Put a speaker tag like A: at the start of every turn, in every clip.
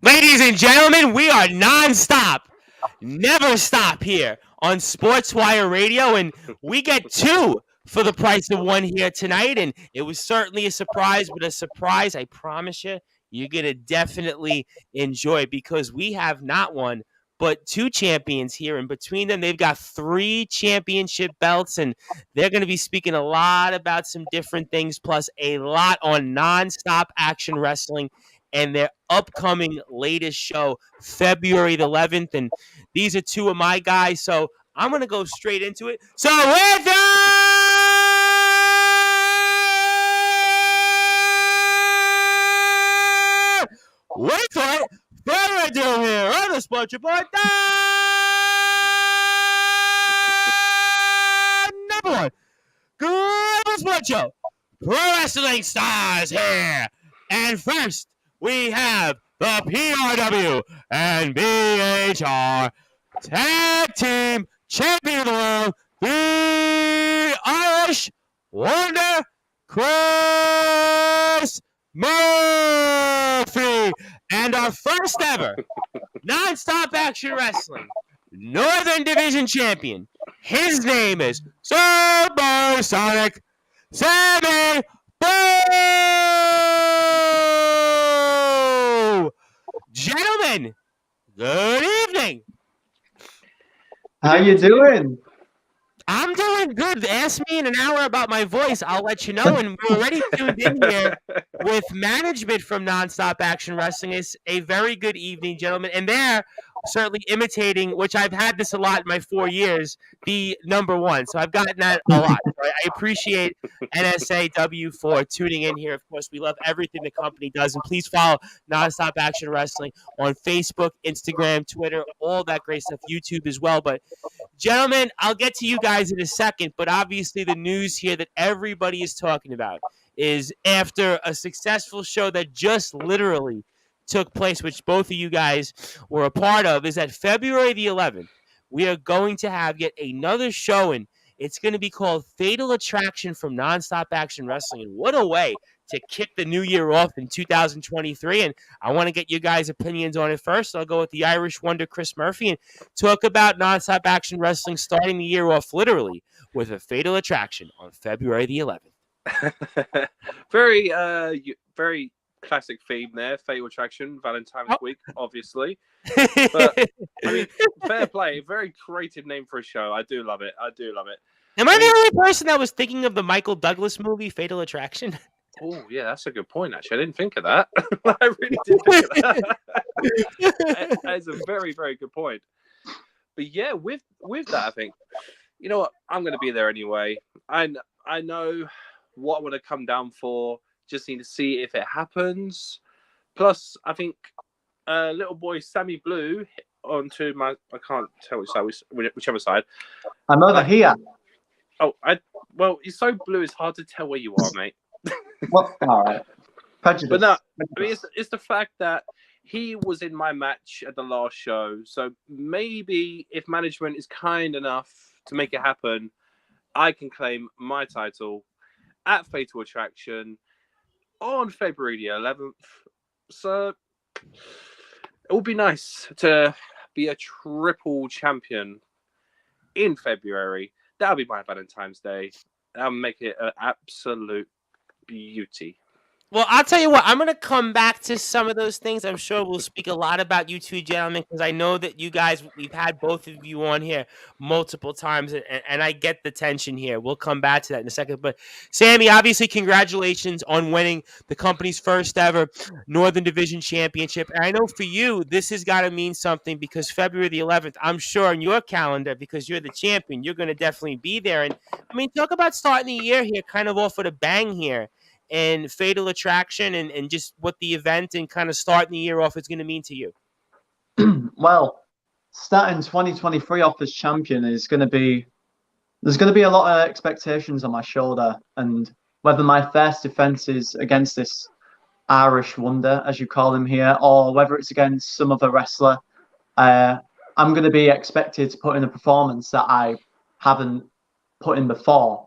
A: Ladies and gentlemen, we are non-stop, never stop here on Sportswire Radio, and we get two for the price of one here tonight. And it was certainly a surprise, but a surprise I promise you, you're gonna definitely enjoy because we have not one but two champions here, and between them, they've got three championship belts, and they're going to be speaking a lot about some different things, plus a lot on non-stop action wrestling and their upcoming latest show, February the 11th. And these are two of my guys, so I'm going to go straight into it. So with without further ado here on the Sports Report, number one, Global Sports Show, Pro Wrestling Stars here. And first, we have the PRW and BHR Tag Team Champion of the World, the Irish Wonder, Chris Murphy, and our first ever non-stop action wrestling Northern Division champion. His name is Supersonic Sammy. Boo! Gentlemen, good evening.
B: How you doing?
A: I'm doing good. Ask me in an hour about my voice. I'll let you know. And we're already tuned in here with management from Nonstop Action Wrestling. It's a very good evening, gentlemen. And they're certainly imitating, which I've had this a lot in my 4 years, the number one. So I've gotten that a lot. So I appreciate NSAW for tuning in here. Of course, we love everything the company does. And please follow Nonstop Action Wrestling on Facebook, Instagram, Twitter, all that great stuff, YouTube as well. But gentlemen, I'll get to you guys in a second, but obviously the news here that everybody is talking about is after a successful show that just literally took place, which both of you guys were a part of, is that February the 11th, we are going to have yet another show, and it's going to be called Fatal Attraction from Nonstop Action Wrestling. And what a way to kick the new year off in 2023. And I want to get you guys' opinions on it first. I'll go with the Irish Wonder, Chris Murphy, and talk about Nonstop Action Wrestling starting the year off literally with a Fatal Attraction on February the 11th.
C: Very classic theme there. Fatal Attraction, Valentine's Week, obviously. But I mean, fair play. Very creative name for a show. I do love it.
A: Am I the only person that was thinking of the Michael Douglas movie, Fatal Attraction?
C: Oh, yeah, that's a good point, actually. I didn't think of that. I really didn't think of that. That is a very, very good point. But yeah, with that, I think, you know what? I'm going to be there anyway. I know what I want to come down for. Just need to see if it happens. Plus, I think little boy Sammy Blue onto my... I can't tell whichever side.
B: I'm over here.
C: Oh, well, you're so blue, it's hard to tell where you are, mate.
B: Well, all right. Prejudice.
C: But no, I mean, it's the fact that he was in my match at the last show. So maybe if management is kind enough to make it happen, I can claim my title at Fatal Attraction on February the 11th. So it would be nice to be a triple champion in February. That'll be my Valentine's Day. That'll make it an absolute beauty.
A: Well, I'll tell you what, I'm going to come back to some of those things. I'm sure we'll speak a lot about you two gentlemen, because I know that you guys, we've had both of you on here multiple times, and I get the tension here. We'll come back to that in a second. But Sammy, obviously, congratulations on winning the company's first ever Northern Division Championship. And I know for you, this has got to mean something, because February the 11th, I'm sure in your calendar, because you're the champion, you're going to definitely be there. And I mean, talk about starting the year here kind of off with a bang here. And Fatal Attraction and just what the event and kind of starting the year off is going to mean to you.
B: Well, starting 2023 off as champion is going to be... There's going to be a lot of expectations on my shoulder. And whether my first defense is against this Irish Wonder, as you call him here, or whether it's against some other wrestler, I'm going to be expected to put in a performance that I haven't put in before.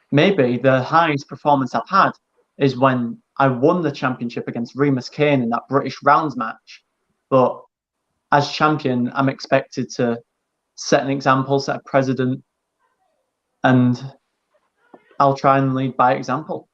B: Maybe the highest performance I've had is when I won the championship against Remus Kane in that British rounds match. But as champion, I'm expected to set an example, set a precedent, and I'll try and lead by example.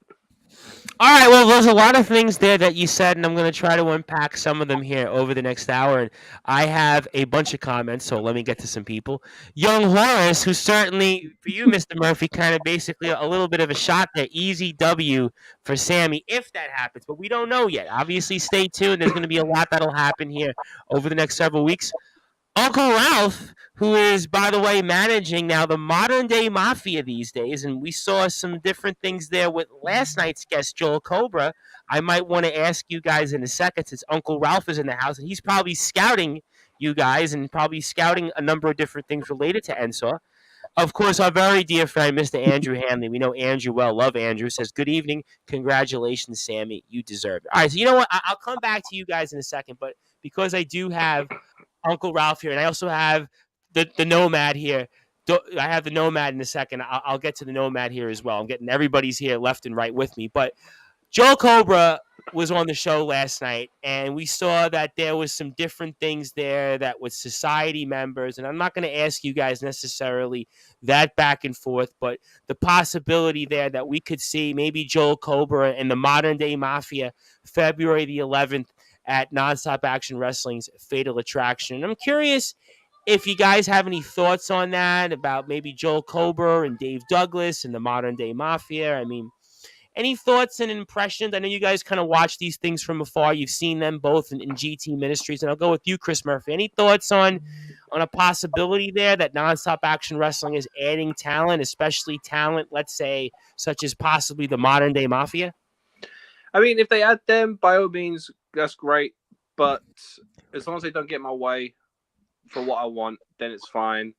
A: All right, well, there's a lot of things there that you said, and I'm going to try to unpack some of them here over the next hour. And I have a bunch of comments, so let me get to some people. Young Horace, who certainly, for you, Mr. Murphy, kind of basically a little bit of a shot there. Easy W for Sammy, if that happens, but we don't know yet. Obviously, stay tuned. There's going to be a lot that'll happen here over the next several weeks. Uncle Ralph, who is, by the way, managing now the modern day mafia these days, and we saw some different things there with last night's guest, Joel Cobra. I might want to ask you guys in a second, since Uncle Ralph is in the house, and he's probably scouting you guys and probably scouting a number of different things related to NSAW. Of course, our very dear friend, Mr. Andrew Hanley. We know Andrew well. Love Andrew. Says, good evening. Congratulations, Sammy. You deserve it. All right, so you know what? I'll come back to you guys in a second, but because I do have Uncle Ralph here, and I also have the Nomad here. I have the Nomad in a second. I'll get to the Nomad here as well. I'm getting everybody's here left and right with me. But Joe Cobra was on the show last night, and we saw that there was some different things there that with society members, and I'm not going to ask you guys necessarily that back and forth, but the possibility there that we could see maybe Joel Cobra and the Modern Day Mafia February the 11th at Nonstop Action Wrestling's Fatal Attraction. And I'm curious if you guys have any thoughts on that, about maybe Joel Cobra and Dave Douglas and the Modern Day Mafia. I mean, any thoughts and impressions? I know you guys kind of watch these things from afar. You've seen them both in GT Ministries. And I'll go with you, Chris Murphy. Any thoughts on a possibility there that Nonstop Action Wrestling is adding talent, especially talent, let's say, such as possibly the Modern Day Mafia?
C: I mean, if they add them, by all means, that's great. But as long as they don't get my way for what I want, then it's fine.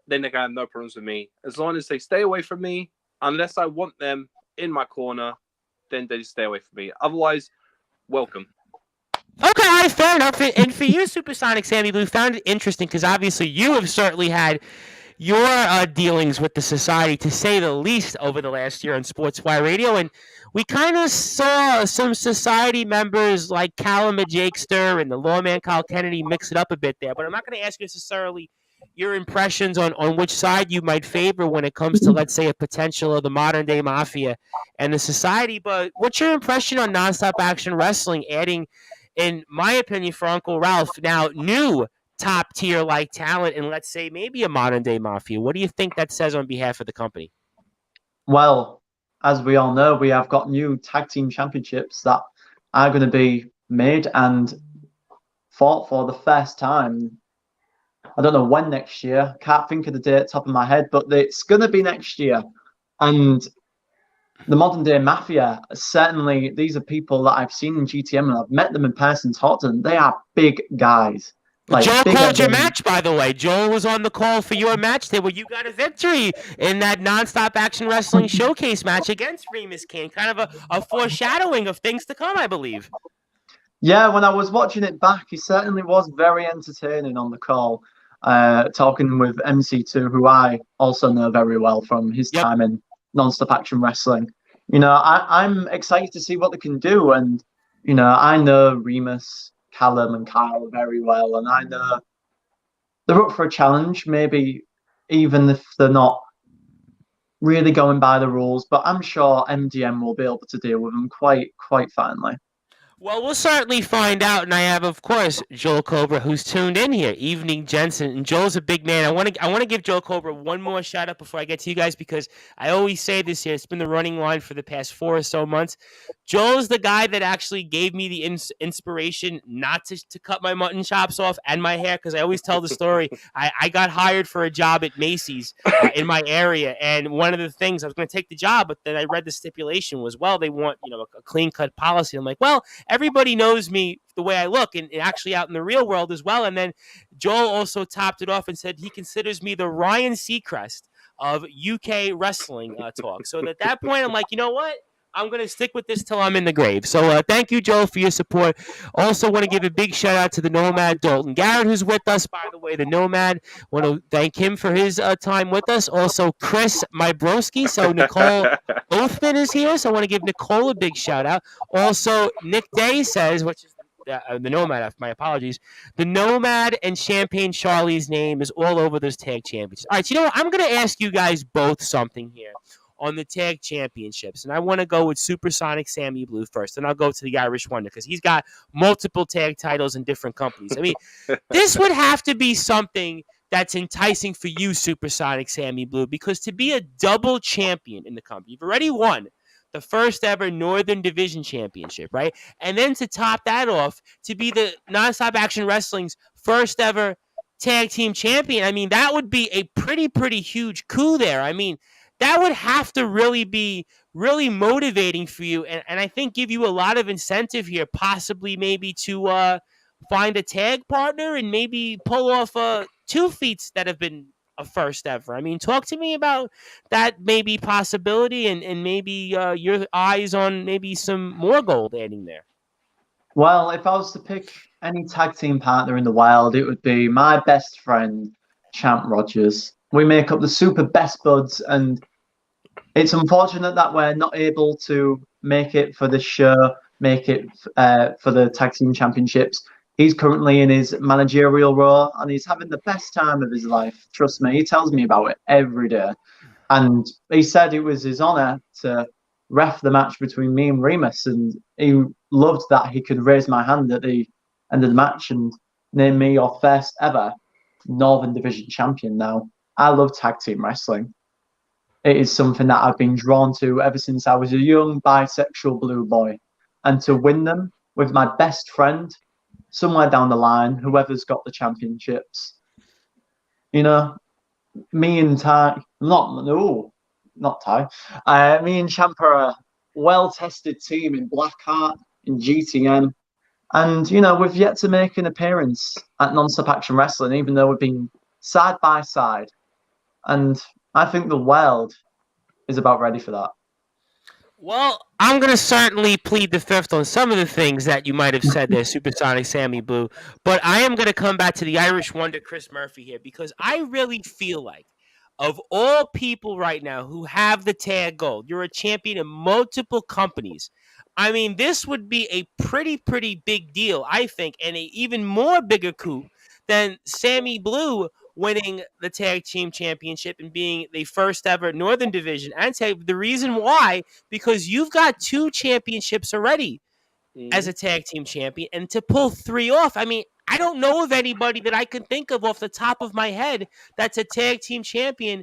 C: Then they can have no problems with me. As long as they stay away from me, unless I want them in my corner, then they just stay away from me. Otherwise, welcome.
A: Okay, fair enough. And for you, Supersonic Sammy Blue, found it interesting because obviously you have certainly had your dealings with the society, to say the least, over the last year on Sportswire Radio. And we kind of saw some society members like Callum Jakester and the lawman Kyle Kennedy mix it up a bit there. But I'm not going to ask you necessarily your impressions on which side you might favor when it comes to, let's say, a potential of the Modern Day Mafia and the society. But what's your impression on Nonstop Action Wrestling adding, in my opinion, for Uncle Ralph, now new top tier like talent, and let's say maybe a Modern Day Mafia? What do you think that says on behalf of the company?
B: Well, as we all know, we have got new tag team championships that are going to be made and fought for the first time. I don't know when next year. Can't think of the date top of my head, but it's going to be next year. And the Modern Day Mafia, certainly, these are people that I've seen in GTM, and I've met them in person, talked to them. They are big guys. Like,
A: Joel called your match, by the way. Joel was on the call for your match there where you got a victory in that Nonstop Action Wrestling Showcase match against Remus Kane. Kind of a foreshadowing of things to come, I believe.
B: Yeah, when I was watching it back, he certainly was very entertaining on the call, talking with MC2, who I also know very well from his time in Nonstop Action Wrestling. You know, I'm excited to see what they can do. And, you know, I know Remus, Callum and Kyle very well, and I know they're up for a challenge, maybe even if they're not really going by the rules, but I'm sure MDM will be able to deal with them quite finely.
A: Well, we'll certainly find out, and I have, of course, Joel Cobra, who's tuned in here. Evening, Jensen, and Joel's a big man. I want to give Joel Cobra one more shout out before I get to you guys, because I always say this here. It's been the running line for the past 4 or so months. Joel's the guy that actually gave me the inspiration not to cut my mutton chops off and my hair, because I always tell the story. I got hired for a job at Macy's in my area, and one of the things, I was going to take the job, but then I read the stipulation was, well, they want, you know, a clean-cut policy. I'm like, well, everybody knows me the way I look, and actually out in the real world as well. And then Joel also topped it off and said he considers me the Ryan Seacrest of UK wrestling talk. So at that point, I'm like, you know what? I'm going to stick with this till I'm in the grave. So thank you, Joe, for your support. Also want to give a big shout out to the Nomad, Dalton Garrett, who's with us, by the way, the Nomad. Want to thank him for his time with us. Also, Chris, my broski. So Nicole Oathman is here, so I want to give Nicole a big shout out. Also, Nick Day says, which is the Nomad, my apologies. The Nomad and Champagne Charlie's name is all over those tag championships. All right, so you know what? I'm going to ask you guys both something here on the tag championships. And I want to go with Supersonic Sammy Blue first. And I'll go to the Irish Wonder because he's got multiple tag titles in different companies. I mean, this would have to be something that's enticing for you, Supersonic Sammy Blue, because to be a double champion in the company, you've already won the first ever Northern Division Championship, right? And then to top that off, to be the Nonstop Action Wrestling's first ever tag team champion, I mean, that would be a pretty huge coup there. I mean, that would have to really be really motivating for you, and I think give you a lot of incentive here, possibly maybe to find a tag partner and maybe pull off 2 feats that have been a first ever. I mean, talk to me about that maybe possibility and maybe your eyes on maybe some more gold adding there.
B: Well, if I was to pick any tag team partner in the wild, it would be my best friend, Champ Rogers. We make up the super best buds, and it's unfortunate that we're not able to make it for the show, make it for the tag team championships. He's currently in his managerial role, and he's having the best time of his life. Trust me, he tells me about it every day. And he said it was his honor to ref the match between me and Remus, and he loved that he could raise my hand at the end of the match and name me your first ever Northern Division champion. Now, I love tag team wrestling. It is something that I've been drawn to ever since I was a young bisexual blue boy. And to win them with my best friend, somewhere down the line, whoever's got the championships, you know, me and Ty, not Ty, me and Champ are a well-tested team in Blackheart, in GTM. And, you know, we've yet to make an appearance at Nonstop Action Wrestling, even though we've been side by side. And I think the world is about ready for that.
A: Well, I'm going to certainly plead the fifth on some of the things that you might have said there, Supersonic Sammy Blue. But I am going to come back to the Irish Wonder, Chris Murphy, here, because I really feel like of all people right now who have the tag gold, you're a champion in multiple companies. I mean, this would be a pretty big deal, I think, and an even more bigger coup than Sammy Blue winning the tag team championship and being the first ever Northern Division. And the reason why, because you've got 2 championships already as a tag team champion, and to pull 3 off, I mean, I don't know of anybody that I can think of off the top of my head that's a tag team champion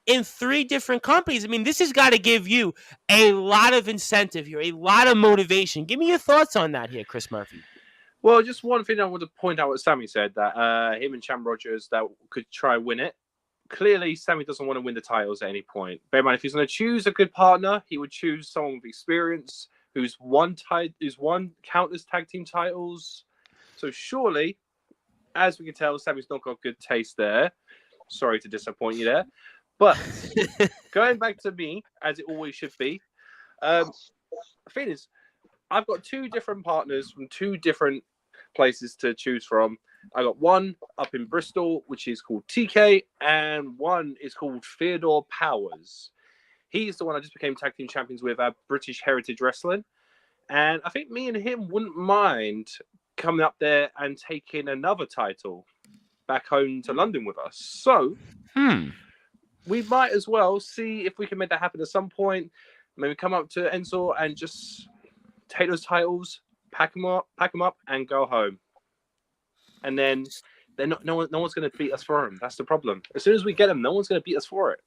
A: in 3 different companies. I mean, this has got to give you a lot of incentive here, a lot of motivation. Give me your thoughts on that here, Chris Murphy.
C: Well, just one thing I want to point out what Sammy said, that him and Champ Rogers that could try win it. Clearly, Sammy doesn't want to win the titles at any point. Bear in mind, if he's going to choose a good partner, he would choose someone with experience who's won countless tag team titles. So surely, as we can tell, Sammy's not got good taste there. Sorry to disappoint you there. But going back to me, as it always should be, the thing is, I've got 2 different partners from 2 different places to choose from. I got one up in Bristol, which is called TK, and one is called Theodore Powers. He's the one I just became tag team champions with at British Heritage Wrestling. And I think me and him wouldn't mind coming up there and taking another title back home to London with us. So we might as well see if we can make that happen at some point. Maybe come up to Ensor and just take those titles, pack them up, and go home. And then no one's going to beat us for them. That's the problem. As soon as we get them, no one's going to beat us for it.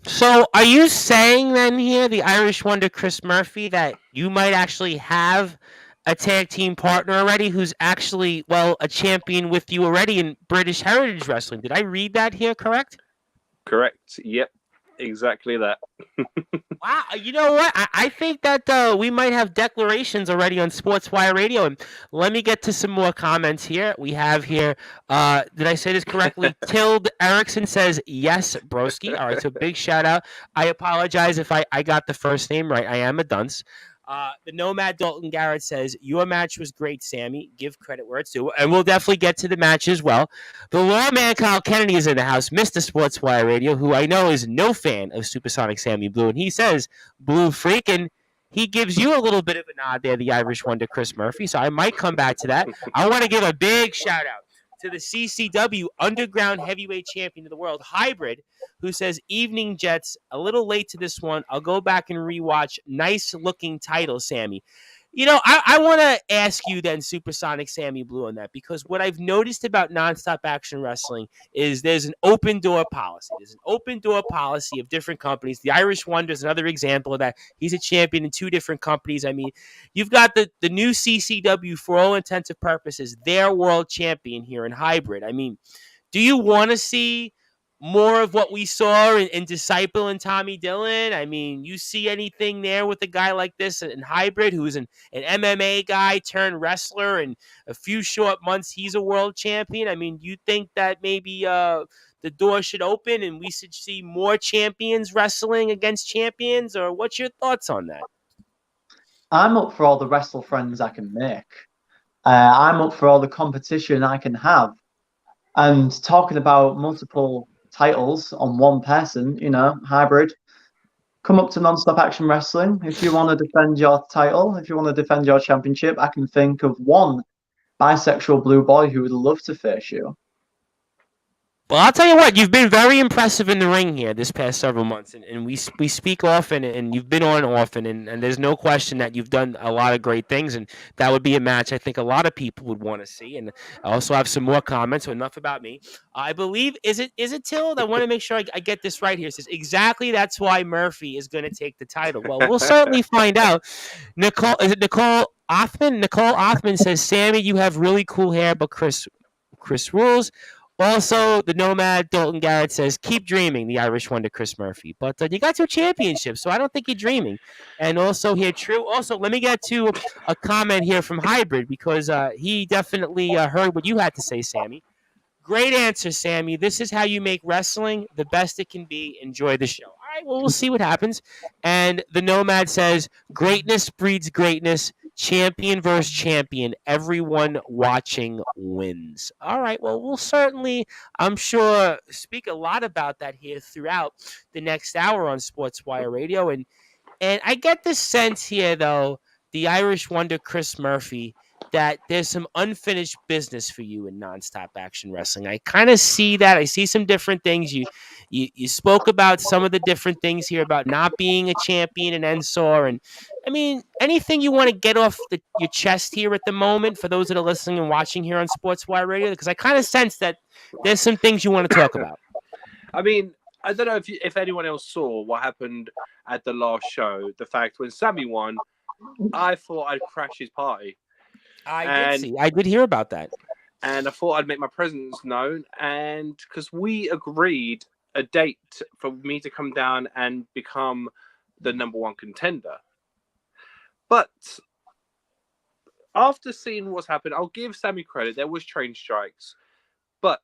A: So, are you saying then here, the Irish Wonder, Chris Murphy, that you might actually have a tag team partner already who's actually, well, a champion with you already in British Heritage Wrestling? Did I read that here correct?
C: Correct. Yep. Exactly that.
A: Wow, you know what? I think that we might have declarations already on Sportswire Radio. And let me get to some more comments here. We have here, did I say this correctly? Tilde Erickson says, yes, broski. All right, so big shout out. I apologize if I got the first name right. I am a dunce. The Nomad Dalton Garrett says, your match was great, Sammy. Give credit where it's due. And we'll definitely get to the match as well. The lawman Kyle Kennedy is in the house, Mr. Sportswire Radio, who I know is no fan of Supersonic Sammy Blue. And he says, Blue Freak, and he gives you a little bit of a nod there, the Irish wonder, Chris Murphy. So I might come back to that. I want to give a big shout out to the CCW Underground Heavyweight Champion of the World, Hybrid, who says, evening Jets, a little late to this one. I'll go back and rewatch. Nice looking title, Sammy. You know, I want to ask you then, Supersonic Sammy Blue, on that, because what I've noticed about Nonstop Action Wrestling is there's an open door policy. There's an open door policy of different companies. The Irish Wonder is another example of that. He's a champion in 2 different companies. I mean, you've got the new CCW, for all intents and purposes, their world champion here in Hybrid. I mean, do you want to see more of what we saw in Disciple and Tommy Dillon? I mean, you see anything there with a guy like this in Hybrid, who's an MMA guy turned wrestler, and a few short months he's a world champion? I mean, you think that maybe the door should open and we should see more champions wrestling against champions, or what's your thoughts on that?
B: I'm up for all the wrestle friends I can make. I'm up for all the competition I can have. And talking about multiple titles on one person, you know, Hybrid, come up to Nonstop Action Wrestling. If you want to defend your title, if you want to defend your championship, I can think of one bisexual blue boy who would love to face you.
A: Well, I'll tell you what, you've been very impressive in the ring here this past several months, and we speak often, and you've been on often, and there's no question that you've done a lot of great things, and that would be a match I think a lot of people would want to see. And I also have some more comments, so enough about me. I believe, is it Tilde? I want to make sure I get this right here. It says, exactly, that's why Murphy is going to take the title. Well, we'll certainly find out. Nicole Othman? Nicole Othman says, Sammy, you have really cool hair, but Chris rules. Also, the Nomad Dalton Garrett says, keep dreaming, the Irish Wonder, Chris Murphy. But you got 2 championships, so I don't think you're dreaming. And also here, True. Also, let me get to a comment here from Hybrid, because he definitely heard what you had to say, Sammy. Great answer, Sammy. This is how you make wrestling the best it can be. Enjoy the show. All right, well, we'll see what happens. And the Nomad says, greatness breeds greatness. Champion versus champion. Everyone watching wins. All right, well, we'll certainly, I'm sure, speak a lot about that here throughout the next hour on Sportswire Radio. And I get the sense here, though, the Irish Wonder, Chris Murphy, that there's some unfinished business for you in Nonstop Action Wrestling. I kind of see that. I see some different things. You spoke about some of the different things here about not being a champion in NSOR. And, I mean, anything you want to get off your chest here at the moment for those that are listening and watching here on Sportswire Radio? Because I kind of sense that there's some things you want to talk about.
C: I mean, I don't know if anyone else saw what happened at the last show. The fact when Sammy won, I thought I'd crash his party.
A: I did hear about that.
C: And I thought I'd make my presence known. And because we agreed a date for me to come down and become the #1 contender. But after seeing what's happened, I'll give Sammy credit. There was train strikes. But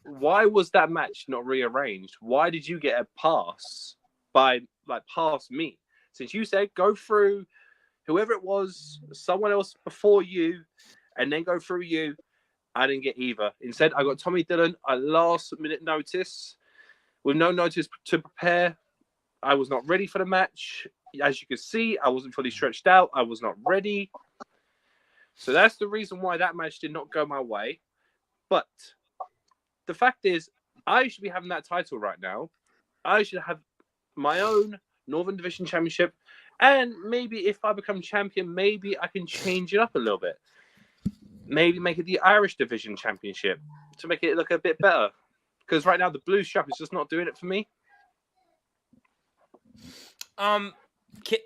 C: why was that match not rearranged? Why did you get a pass past me? Since you said go through whoever it was, someone else before you, and then go through you, I didn't get either. Instead, I got Tommy Dillon a last-minute notice. With no notice to prepare, I was not ready for the match. As you can see, I wasn't fully stretched out. I was not ready. So that's the reason why that match did not go my way. But the fact is, I should be having that title right now. I should have my own Northern Division Championship. And maybe if I become champion, maybe I can change it up a little bit. Maybe make it the Irish Division Championship to make it look a bit better. Because right now the blue strap is just not doing it for me.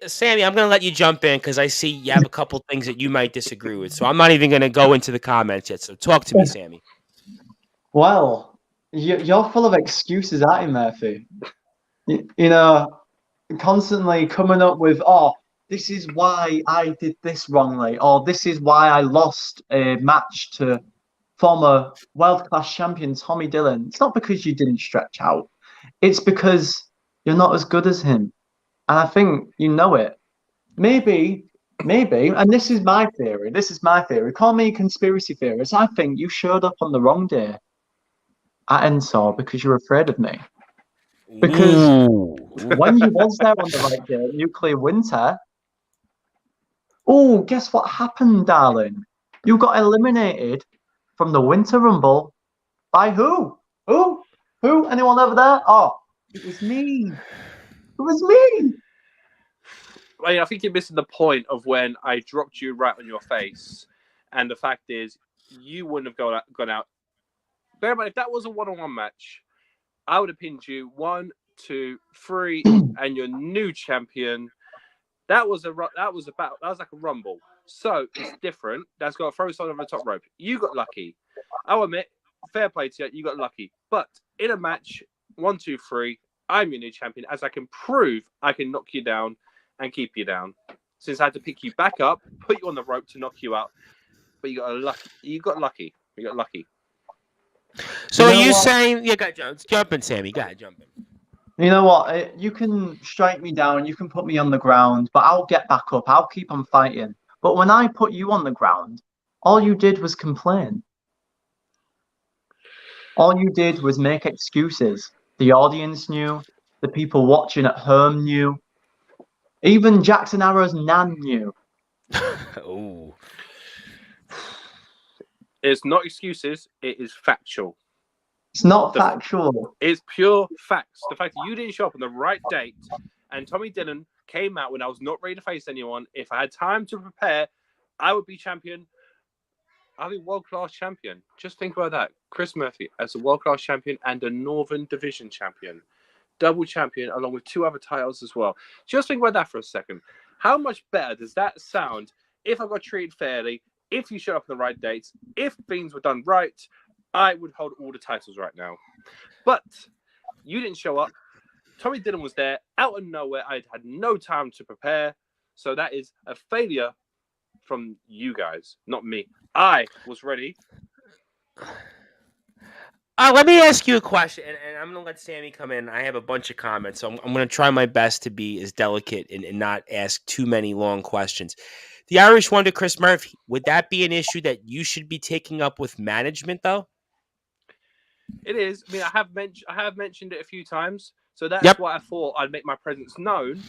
A: Sammy, I'm going to let you jump in because I see you have a couple things that you might disagree with. So I'm not even going to go into the comments yet. So talk to me, Sammy.
B: Well, you're full of excuses, aren't you, Murphy? You know, constantly coming up with, oh, this is why I did this wrongly, or this is why I lost a match to former world class champion Tommy Dillon. It's not because you didn't stretch out, it's because you're not as good as him. And I think you know it. Maybe, and this is my theory. This is my theory. Call me a conspiracy theorist. I think you showed up on the wrong day at Ensor because you're afraid of me. Because
A: Ooh.
B: when you was there on the right day, Nuclear Winter, oh, guess what happened, darling? You got eliminated from the Winter Rumble by who? Who? Anyone over there? Oh, it was me. It was me.
C: I think you're missing the point of when I dropped you right on your face, and the fact is, you wouldn't have gone out. Bear in mind, if that was a one-on-one match, I would have pinned you 1, 2, 3, and your new champion. That was like a rumble. So it's different. That's got a throw sign over the top rope. You got lucky. I'll admit, fair play to you. You got lucky. But in a match, 1, 2, 3, I'm your new champion, as I can prove I can knock you down and keep you down. Since I had to pick you back up, put you on the rope to knock you out, but you got lucky.
A: So
B: You know
A: are you
B: what?
A: saying? Yeah, go jump in, Sammy. Go ahead, jump in.
B: You know what? You can strike me down, you can put me on the ground, but I'll get back up. I'll keep on fighting. But when I put you on the ground, all you did was complain. All you did was make excuses. The audience knew, the people watching at home knew, even Jackson Arrow's nan knew.
A: Ooh.
C: It's not excuses. It is factual.
B: It's not factual.
C: It's pure facts. The fact that you didn't show up on the right date and Tommy Dillon came out when I was not ready to face anyone. If I had time to prepare, I would be champion. I'll be world-class champion. Just think about that. Chris Murphy as a world-class champion and a Northern Division champion. Double champion along with 2 other titles as well. Just think about that for a second. How much better does that sound if I got treated fairly, if you showed up on the right dates, if things were done right? I would hold all the titles right now. But you didn't show up. Tommy Dillon was there out of nowhere. I had no time to prepare. So that is a failure from you guys, not me. I was ready.
A: Let me ask you a question, and I'm going to let Sammy come in. I have a bunch of comments, so I'm going to try my best to be as delicate and not ask too many long questions. The Irish Wonder, Chris Murphy, would that be an issue that you should be taking up with management, though?
C: It is. I mean, I have mentioned it a few times, so that's why I thought I'd make my presence known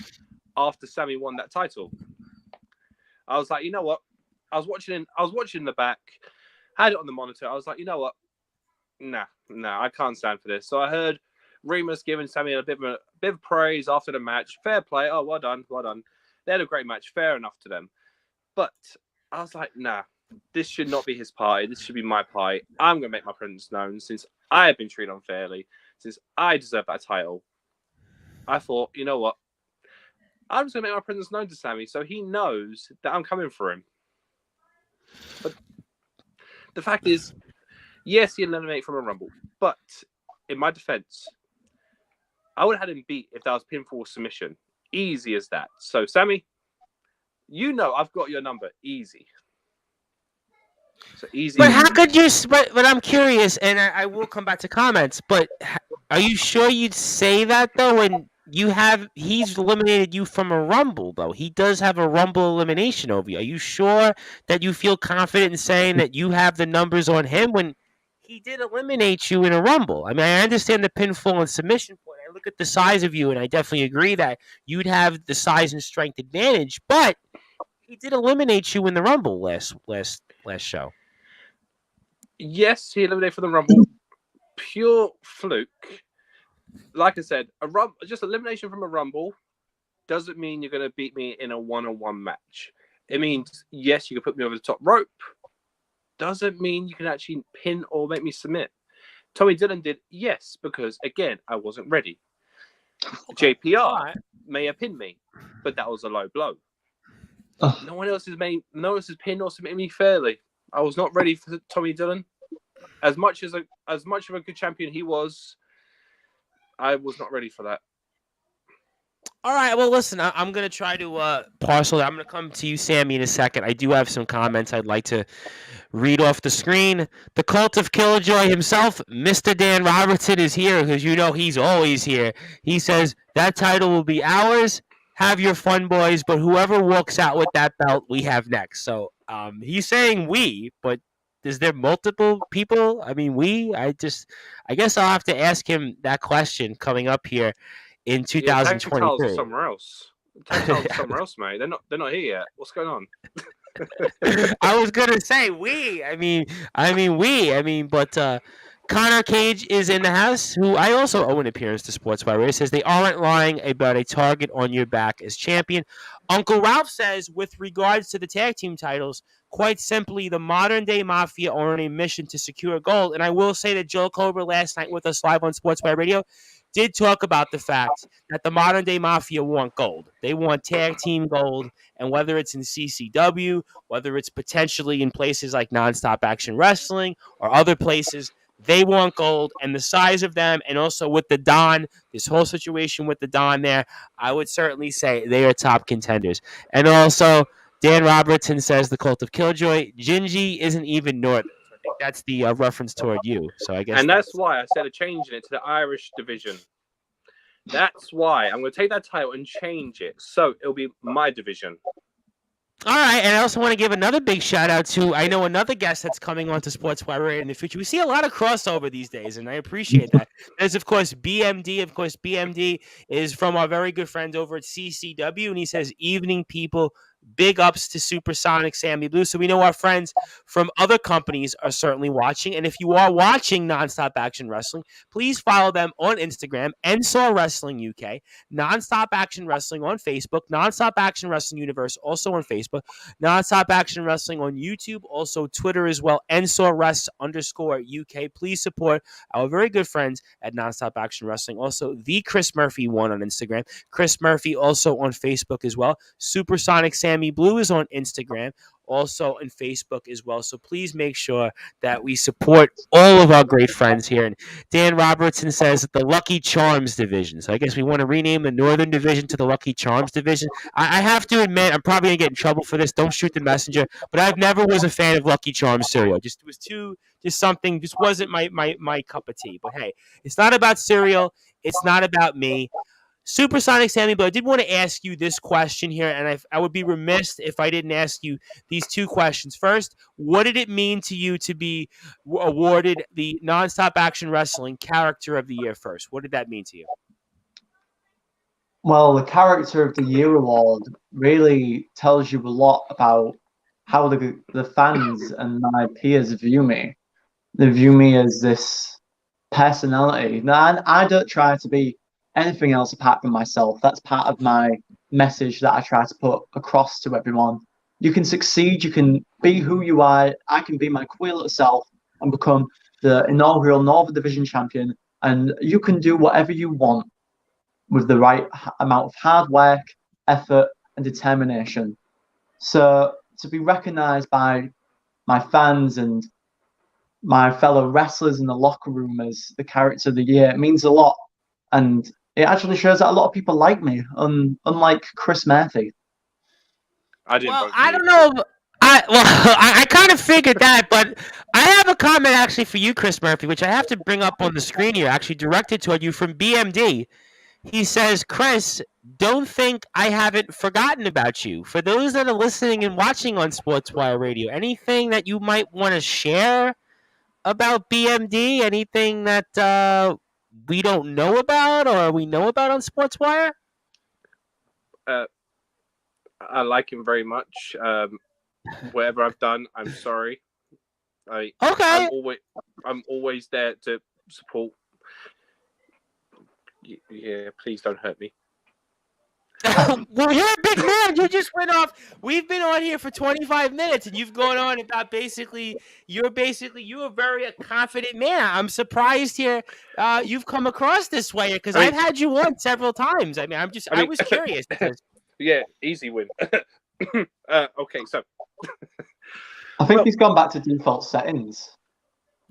C: after Sammy won that title. I was like, you know what? I was watching in the back, had it on the monitor. I was like, you know what? Nah, I can't stand for this. So I heard Remus giving Sammy a bit of praise after the match. Fair play. Oh, well done. They had a great match. Fair enough to them. But I was like, nah, this should not be his party. This should be my party. I'm going to make my presence known since I have been treated unfairly, since I deserve that title. I thought, you know what? I'm just going to make my presence known to Sammy so he knows that I'm coming for him. But the fact is, yes, he eliminated from a Rumble. But in my defense, I would have had him beat if that was pinfall submission. Easy as that. So, Sammy, you know I've got your number. Easy. So easy.
A: But how could you? But I'm curious, and I will come back to comments. But are you sure you'd say that though? When he's eliminated you from a Rumble though. He does have a Rumble elimination over you. Are you sure that you feel confident in saying that you have the numbers on him when he did eliminate you in a Rumble? I mean, I understand the pinfall and submission point. I look at the size of you, and I definitely agree that you'd have the size and strength advantage. But he did eliminate you in the Rumble last show.
C: Yes, he eliminated from the Rumble. Pure fluke. Like I said, just elimination from a Rumble doesn't mean you're going to beat me in a one-on-one match. It means, yes, you can put me over the top rope. Doesn't mean you can actually pin or make me submit. Tommy Dillon did, yes, because, again, I wasn't ready. JPR may have pinned me, but that was a low blow. No one else has pinned or submitted me fairly. I was not ready for Tommy Dillon. As much of a good champion he was, I was not ready for that.
A: All right. Well, listen, I'm going to try to parcel that. I'm going to come to you, Sammy, in a second. I do have some comments I'd like to read off the screen. The Cult of Killjoy himself, Mr. Dan Robertson, is here because you know he's always here. He says, that title will be ours. Have your fun, boys. But whoever walks out with that belt, we have next. So he's saying we, but is there multiple people? I mean, I guess I'll have to ask him that question coming up here in
C: Yeah, tag titles are
A: 2023.
C: somewhere else. Tag titles are somewhere else, mate. They're not here yet. What's going on?
A: I was gonna say we. But Connor Cage is in the house, who I also owe an appearance to Sportswire. He says they aren't lying about a target on your back as champion. Uncle Ralph says, with regards to the tag team titles, quite simply, the modern day Mafia are on a mission to secure gold. And I will say that Joe Cobra last night with us live on Sportswire Radio did talk about the fact that the modern day Mafia want gold. They want tag team gold, and whether it's in CCW, whether it's potentially in places like Nonstop Action Wrestling or other places, they want gold. And the size of them, and also with the Don, this whole situation with the Don there, I would certainly say they are top contenders. And also, Dan Robertson says the Cult of Killjoy, Gingy isn't even Northern. I think that's the reference toward you. So I guess,
C: and that's why I said of changing it to the Irish division. That's why I'm going to take that title and change it, so it'll be my division.
A: All right, and I also want to give another big shout out to, I know, another guest that's coming on to Sportswire in the future. We see a lot of crossover these days, and I appreciate that. There's, of course, BMD. Of course, BMD is from our very good friends over at CCW, and he says, evening, people. Big ups to Supersonic, Sammy Blue. So we know our friends from other companies are certainly watching. And if you are watching Nonstop Action Wrestling, please follow them on Instagram, NSAW Wrestling UK, Nonstop Action Wrestling on Facebook, Nonstop Action Wrestling Universe also on Facebook, Nonstop Action Wrestling on YouTube, also Twitter as well, NSAW_UK. Please support our very good friends at Nonstop Action Wrestling. Also, the Chris Murphy one on Instagram, Chris Murphy also on Facebook as well, Supersonic Sammy Blue is on Instagram, also on Facebook as well. So please make sure that we support all of our great friends here. And Dan Robertson says the Lucky Charms division. So I guess we want to rename the Northern division to the Lucky Charms division. I have to admit, I'm probably going to get in trouble for this. Don't shoot the messenger. But I've never was a fan of Lucky Charms cereal. Just wasn't my cup of tea. But hey, it's not about cereal. It's not about me. Supersonic Sammy, but I did want to ask you this question here, and I would be remiss if I didn't ask you these two questions. First, what did it mean to you to be awarded the Nonstop Action Wrestling Character of the Year first? What did that mean to you?
B: Well, the Character of the Year award really tells you a lot about how the fans and my peers view me. They view me as this personality. Now, I don't try to be anything else apart from myself. That's part of my message that I try to put across to everyone. You can succeed, you can be who you are. I can be my queer little self and become the inaugural Northern Division champion, and you can do whatever you want with the right amount of hard work, effort, and determination. So to be recognized by my fans and my fellow wrestlers in the locker room as the Character of the Year, it means a lot. And it actually shows that a lot of people like me, unlike Chris Murphy.
C: I didn't.
A: Well, I don't know. I kind of figured that, but I have a comment actually for you, Chris Murphy, which I have to bring up on the screen here, actually directed toward you from BMD. He says, Chris, don't think I haven't forgotten about you. For those that are listening and watching on Sportswire Radio, anything that you might want to share about BMD? Anything that we don't know about or we know about on Sportswire?
C: I like him very much. Whatever I've done, I'm sorry.
A: Okay.
C: I'm always there to support. Yeah, please don't hurt me.
A: Well, you're a big man. You just went off. We've been on here for 25 minutes, and you've gone on about you're a very confident man. I'm surprised here you've come across this way because I've had you on several times. I was curious.
C: Yeah, easy win. Okay, so
B: I think he's gone back to default settings.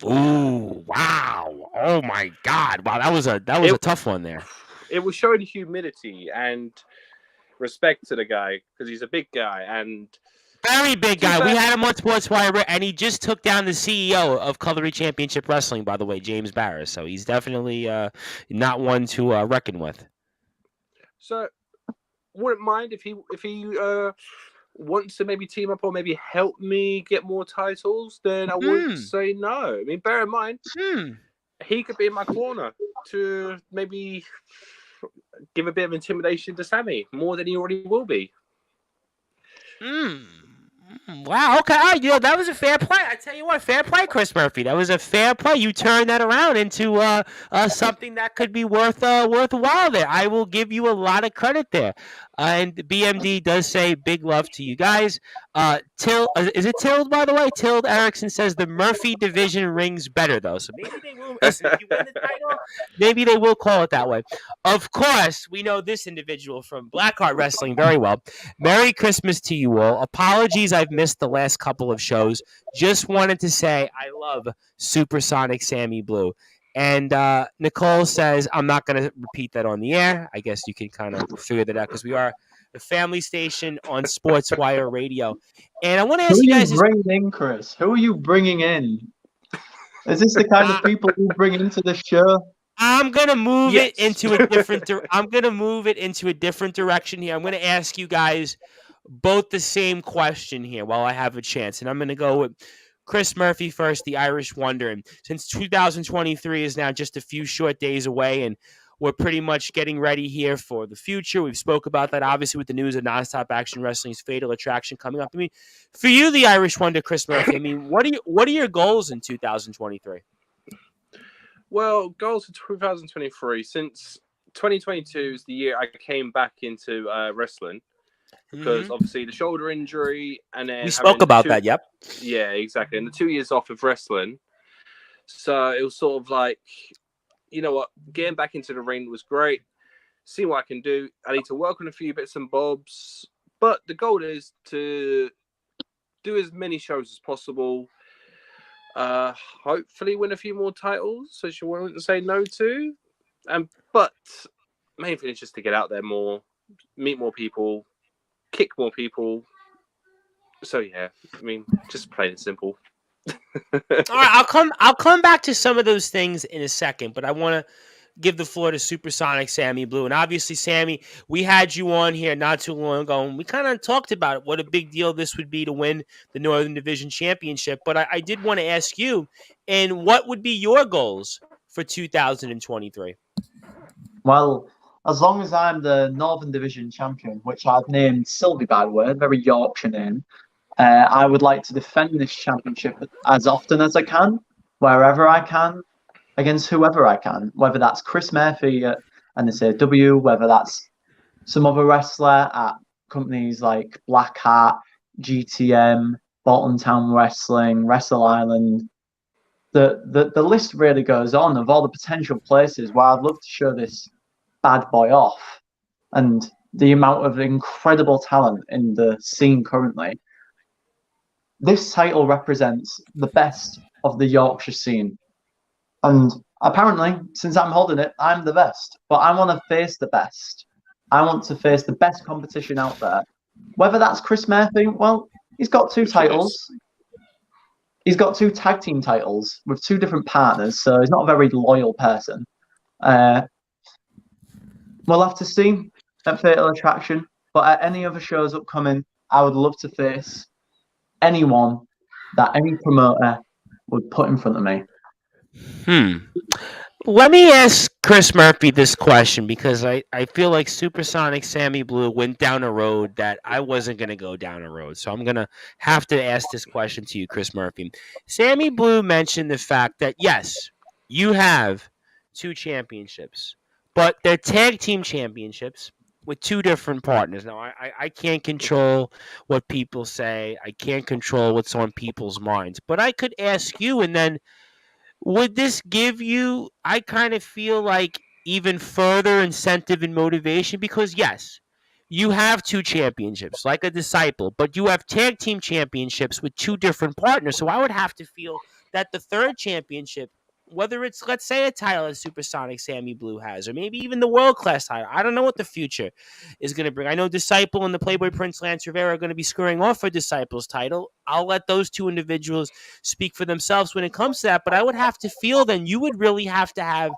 A: Ooh, wow. Oh my God. Wow, that was a tough one there.
C: it was showing humility and respect to the guy because he's a big guy and
A: Very big guy. We had him on Sportswire, and he just took down the CEO of Cutlery Championship Wrestling, by the way, James Barris. So he's definitely not one to reckon with.
C: So, wouldn't mind if he wants to maybe team up or maybe help me get more titles. Then I wouldn't say no. I mean, bear in mind, he could be in my corner to maybe give a bit of intimidation to Sammy more than he already will be.
A: Wow. Okay. All right. That was a fair play. I tell you what, fair play, Chris Murphy. That was a fair play. You turned that around into something that could be worth a while there. I will give you a lot of credit there. And BMD does say big love to you guys. Is it Tild, by the way? Tild Erickson says the Murphy division rings better, though. So maybe they will. Listen, if you win the title, maybe they will call it that way. Of course, we know this individual from Blackheart Wrestling very well. Merry Christmas to you all. Apologies, I've missed the last couple of shows. Just wanted to say I love Supersonic Sammy Blue. And Nicole says, I'm not going to repeat that on the air. I guess you can kind of figure that out because we are the family station on Sportswire Radio. And I want to ask you guys...
B: Who are you bringing in, Chris? Who are you bringing in? Is this the kind of people you bring into the show?
A: I'm going to move it into a different... I'm going to move it into a different direction here. I'm going to ask you guys both the same question here while I have a chance. And I'm going to go with Chris Murphy first, the Irish Wonder. And since 2023 is now just a few short days away, and we're pretty much getting ready here for the future. We've spoke about that, obviously, with the news of Nonstop Action Wrestling's Fatal Attraction coming up. I mean, for you, the Irish Wonder, Chris Murphy, I mean, what are your goals in 2023?
C: Well, goals for 2023, since 2022 is the year I came back into wrestling. Because obviously the shoulder injury, and then
A: we spoke about that. Yep.
C: Yeah, exactly. And the 2 years off of wrestling, so it was sort of like, you know what, getting back into the ring was great. See what I can do. I need to work on a few bits and bobs, but the goal is to do as many shows as possible. Hopefully, win a few more titles, so she won't say no to. But main thing is just to get out there more, meet more people, kick more people. So yeah, I mean, just plain and simple.
A: All right, I'll come back to some of those things in a second, but I want to give the floor to Supersonic Sammy Blue. And obviously, Sammy, we had you on here not too long ago, and we kind of talked about it, what a big deal this would be to win the Northern Division Championship. But I did want to ask you, and what would be your goals for 2023?
B: Well, as long as I'm the Northern Division champion, which I've named Sylvie, by the way, very Yorkshire name, I would like to defend this championship as often as I can, wherever I can, against whoever I can, whether that's Chris Murphy at NSAW, whether that's some other wrestler at companies like Blackheart, GTM, Bolton Town Wrestling, Wrestle Island. The list really goes on of all the potential places where I'd love to show this bad boy off, and the amount of incredible talent in the scene currently. This title represents the best of the Yorkshire scene. And apparently, since I'm holding it, I'm the best. But I want to face the best. I want to face the best competition out there. Whether that's Chris Murphy, well, he's got 2 titles. He's got 2 tag team titles with 2 different partners, so he's not a very loyal person. We'll have to see at Fatal Attraction. But at any other shows upcoming, I would love to face anyone that any promoter would put in front of me.
A: Let me ask Chris Murphy this question, because I feel like Supersonic Sammy Blue went down a road that I wasn't going to go down a road. So I'm going to have to ask this question to you, Chris Murphy. Sammy Blue mentioned the fact that, yes, you have 2 championships, but they're tag team championships with 2 different partners. Now, I can't control what people say. I can't control what's on people's minds. But I could ask you, and then would this give you, I kind of feel like, even further incentive and motivation? Because, yes, you have 2 championships, like a Disciple, but you have tag team championships with 2 different partners. So I would have to feel that the 3rd championship whether it's, let's say, a title that Supersonic Sammy Blue has, or maybe even the world class title. I don't know what the future is going to bring. I know Disciple and the Playboy Prince Lance Rivera are going to be scoring off for Disciple's title. I'll let those two individuals speak for themselves when it comes to that. But I would have to feel then you would really have to have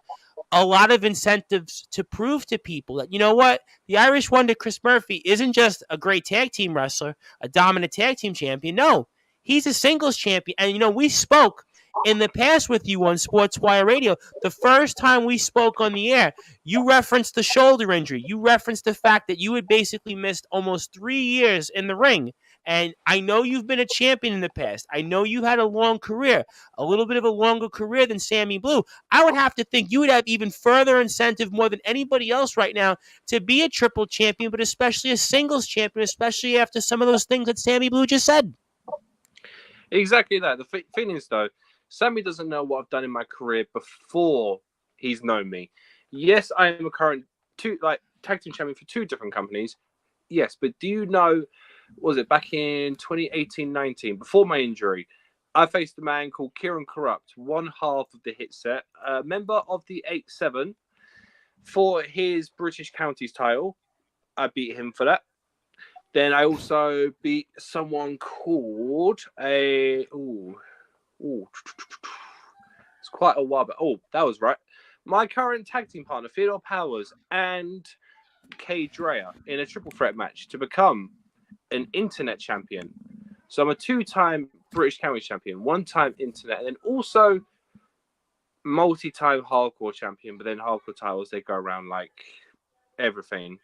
A: a lot of incentives to prove to people that, you know what, the Irish Wonder Chris Murphy isn't just a great tag team wrestler, a dominant tag team champion. No, he's a singles champion. And, you know, we spoke in the past with you on Sportswire Radio. The first time we spoke on the air, you referenced the shoulder injury. You referenced the fact that you had basically missed almost 3 years in the ring. And I know you've been a champion in the past. I know you had a long career, a little bit of a longer career than Sammy Blue. I would have to think you would have even further incentive more than anybody else right now to be a triple champion, but especially a singles champion, especially after some of those things that Sammy Blue just said.
C: Exactly that. The thing is, though, Sammy doesn't know what I've done in my career before he's known me. Yes, I am a current tag team champion for 2 different companies. Yes, but do you know, was it back in 2018-19, before my injury, I faced a man called Kieran Corrupt, one half of the Hit Set, a member of the 8-7 for his British Counties title. I beat him for that. Then I also beat someone called it's quite a while, but that was right. My current tag team partner, Theodore Powers and Kay Dreyer, in a triple threat match to become an internet champion. So I'm a 2-time British County champion, 1-time internet, and then also multi-time hardcore champion. But then hardcore titles, they go around like everything.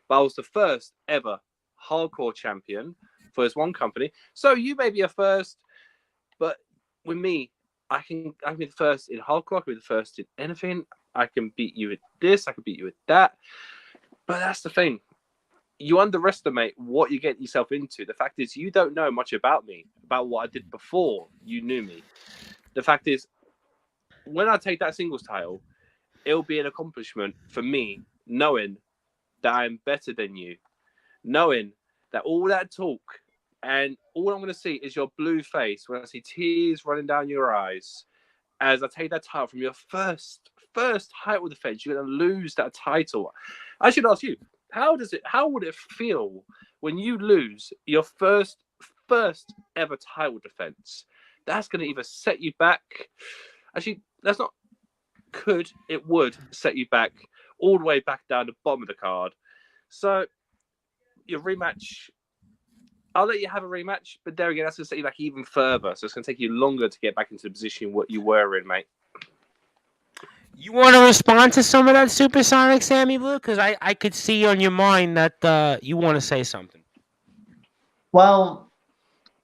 C: But I was the first ever hardcore champion for this one company. So you may be a first, but with me, I can be the first in hardcore. I can be the first in anything. I can beat you with this. I can beat you with that. But that's the thing. You underestimate what you get yourself into. The fact is, you don't know much about me, about what I did before you knew me. The fact is, when I take that singles title, it'll be an accomplishment for me, knowing that I'm better than you, knowing that all that talk and all I'm going to see is your blue face when I see tears running down your eyes as I take that title from your first title defense. You're going to lose that title. I should ask you, how would it feel when you lose your first ever title defense? That's going to either set you back. Actually, that's not could. It would set you back all the way back down the bottom of the card. So your rematch, I'll let you have a rematch, but there again, that's going to set you back even further. So it's going to take you longer to get back into the position what you were in, mate.
A: You want to respond to some of that Supersonic, Sammy Blue? Because I could see on your mind that you want to say something.
B: Well,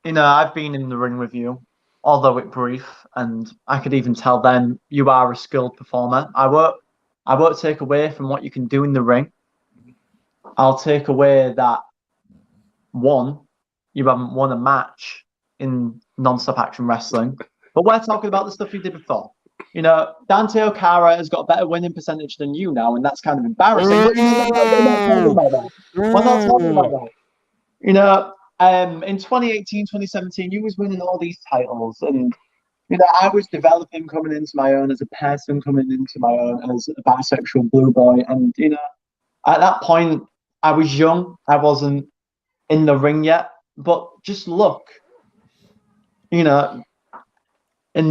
B: I've been in the ring with you, although it's brief, and I could even tell then you are a skilled performer. I won't take away from what you can do in the ring. I'll take away that, one, you haven't won a match in non-stop action wrestling, but we're talking about the stuff you did before. Dante Okara has got a better winning percentage than you now, and that's kind of embarrassing. But we're not talking about that. In 2018, 2017, you was winning all these titles, and I was developing, coming into my own as a person, coming into my own as a bisexual blue boy, and at that point, I was young. I wasn't in the ring yet, but just look, in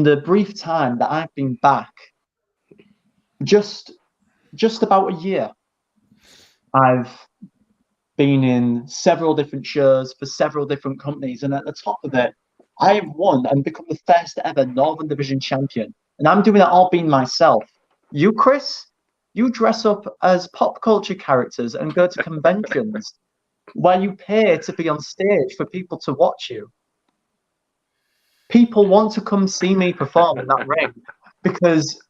B: the brief time that I've been back, just about a year, I've been in several different shows for several different companies, and at the top of it, I have won and become the first ever Northern Division champion, and I'm doing it all being myself. You, Chris, you dress up as pop culture characters and go to conventions where you pay to be on stage for people to watch you. People want to come see me perform in that ring because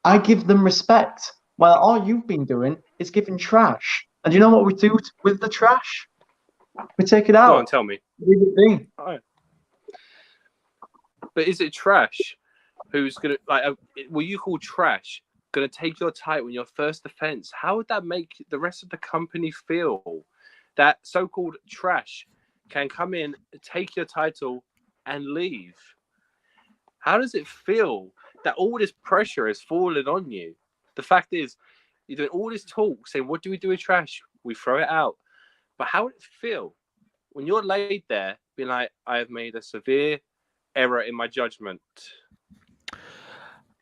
B: I give them respect. Well, all you've been doing is giving trash. And you know what we do with the trash? We take it out.
C: Go on, tell me.
B: Leave it be.
C: Oh. But is it trash? Who's going to, will you call trash going to take your title in your first defense? How would that make the rest of the company feel? That so-called trash can come in, take your title, and leave. How does it feel that all this pressure is falling on you. The fact is, you're doing all this talk saying, what do we do with trash? We throw it out. But how would it feel when you're laid there being like, I have made a severe error in my judgment?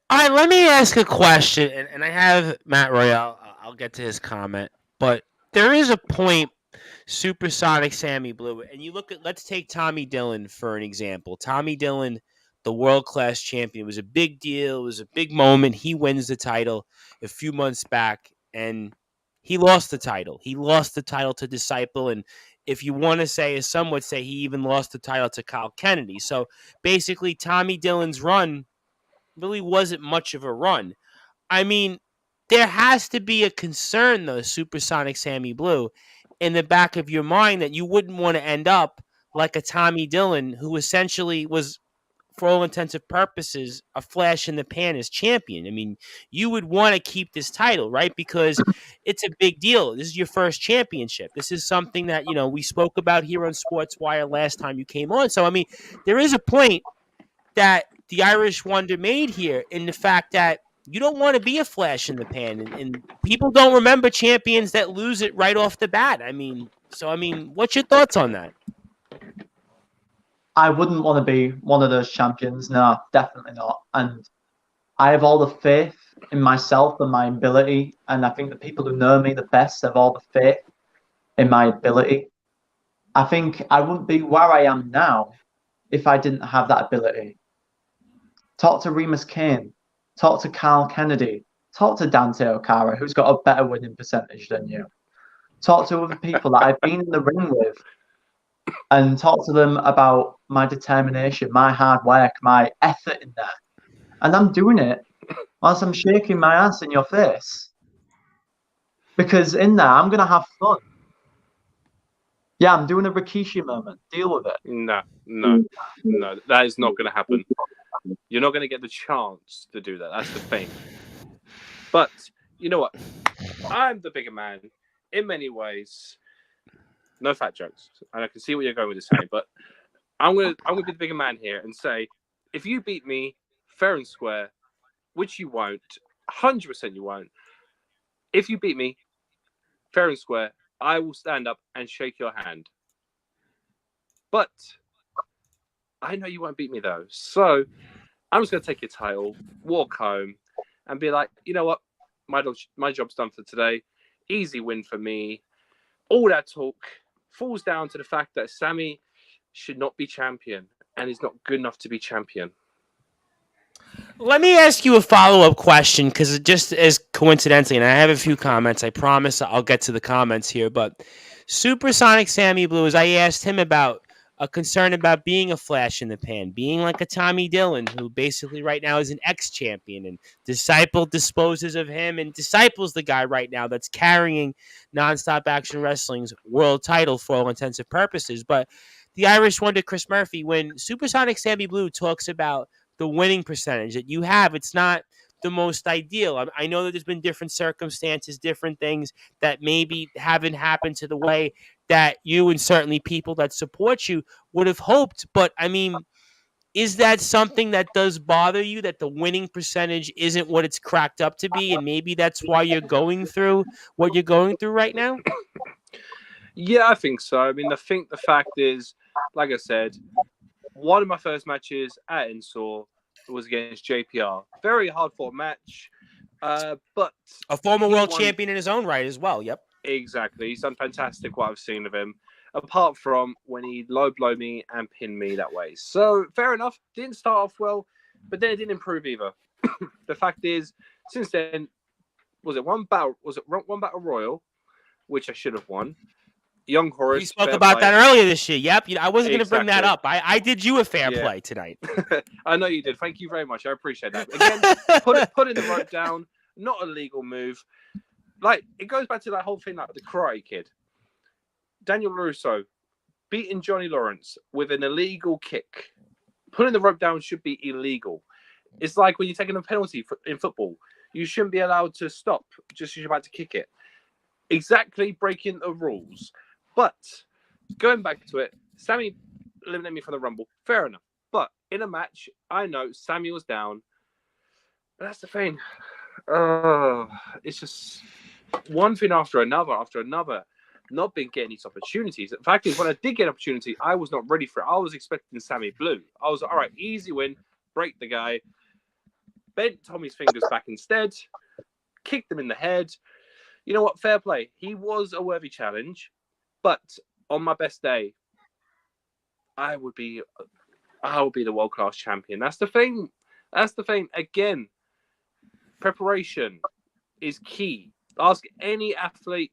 A: All right, let me ask a question, and I have Matt Royale. I'll get to his comment, but there is a point, Supersonic Sammy Blue, and you look at. Let's take Tommy Dillon for an example. Tommy Dillon, the world-class champion, was a big deal. It was a big moment. He wins the title a few months back, and he lost the title. He lost the title to Disciple, and if you want to say, as some would say, he even lost the title to Kyle Kennedy. So basically, Tommy Dillon's run really wasn't much of a run. I mean, there has to be a concern, though, Supersonic Sammy Blue, in the back of your mind that you wouldn't want to end up like a Tommy Dillon, who essentially was, for all intents and purposes, a flash in the pan as champion. I mean, you would want to keep this title, right? Because it's a big deal. This is your first championship. This is something that, we spoke about here on Sportswire last time you came on. So, I mean, there is a point that the Irish Wonder made here in the fact that you don't want to be a flash in the pan, and people don't remember champions that lose it right off the bat. I mean, what's your thoughts on that?
B: I wouldn't want to be one of those champions. No, definitely not. And I have all the faith in myself and my ability. And I think the people who know me the best have all the faith in my ability. I think I wouldn't be where I am now if I didn't have that ability. Talk to Remus Kane. Talk to Carl Kennedy. Talk to Dante O'Cara, who's got a better winning percentage than you. Talk to other people that I've been in the ring with and talk to them about my determination, my hard work, my effort in there. And I'm doing it whilst I'm shaking my ass in your face. Because in there, I'm going to have fun. Yeah, I'm doing a Rikishi moment. Deal with it.
C: No. That is not going to happen. You're not going to get the chance to do that. That's the thing. But you know what? I'm the bigger man in many ways. No fat jokes. And I can see what you're going with this, Sammy. But I'm gonna be the bigger man here and say, if you beat me fair and square, which you won't, 100% you won't. If you beat me fair and square, I will stand up and shake your hand. But I know you won't beat me though. So I'm just going to take your title, walk home, and be like, you know what? My job's done for today. Easy win for me. All that talk falls down to the fact that Sammy should not be champion and is not good enough to be champion.
A: Let me ask you a follow-up question, because just as coincidentally, and I have a few comments, I promise I'll get to the comments here, but Supersonic Sammy Blue, as I asked him about a concern about being a flash in the pan, being like a Tommy Dillon, who basically right now is an ex-champion, and Disciple disposes of him, and Disciple's the guy right now that's carrying Nonstop Action Wrestling's world title for all intents and purposes. But the Irish Wonder, Chris Murphy, when Supersonic Sammy Blue talks about the winning percentage that you have, it's not the most ideal. I know that there's been different circumstances, different things that maybe haven't happened to the way that you and certainly people that support you would have hoped. But I mean, is that something that does bother you, that the winning percentage isn't what it's cracked up to be? And maybe that's why you're going through what you're going through right now?
C: Yeah, I think so. I mean, I think the fact is, like I said, one of my first matches at Ensor was against JPR. Very hard fought match, but
A: a former world champion in his own right as well. Yep,
C: exactly. He's done fantastic. What I've seen of him, apart from when he low blow me and pinned me that way. So fair enough. Didn't start off well, but then it didn't improve either. The fact is, since then, was it one battle royal, which I should have won. Young Horace.
A: We spoke about that earlier this year. Yep, I wasn't going to bring that up. I did you a fair play tonight.
C: I know you did. Thank you very much. I appreciate that. Again, putting the rope down, not a legal move. Like, it goes back to that whole thing, like the Karate Kid. Daniel LaRusso beating Johnny Lawrence with an illegal kick. Putting the rope down should be illegal. It's like when you're taking a penalty in football. You shouldn't be allowed to stop just as you're about to kick it. Exactly breaking the rules. But going back to it, Sammy eliminated me from the Rumble. Fair enough. But in a match, I know Sammy was down. That's the thing. It's just one thing after another. Not been getting these opportunities. The fact is, when I did get an opportunity, I was not ready for it. I was expecting Sammy Blue. I was like, all right, easy win, break the guy, bent Tommy's fingers back instead, kicked him in the head. You know what? Fair play. He was a worthy challenge, but on my best day, I would be the world-class champion. That's the thing. Again, preparation is key. Ask any athlete.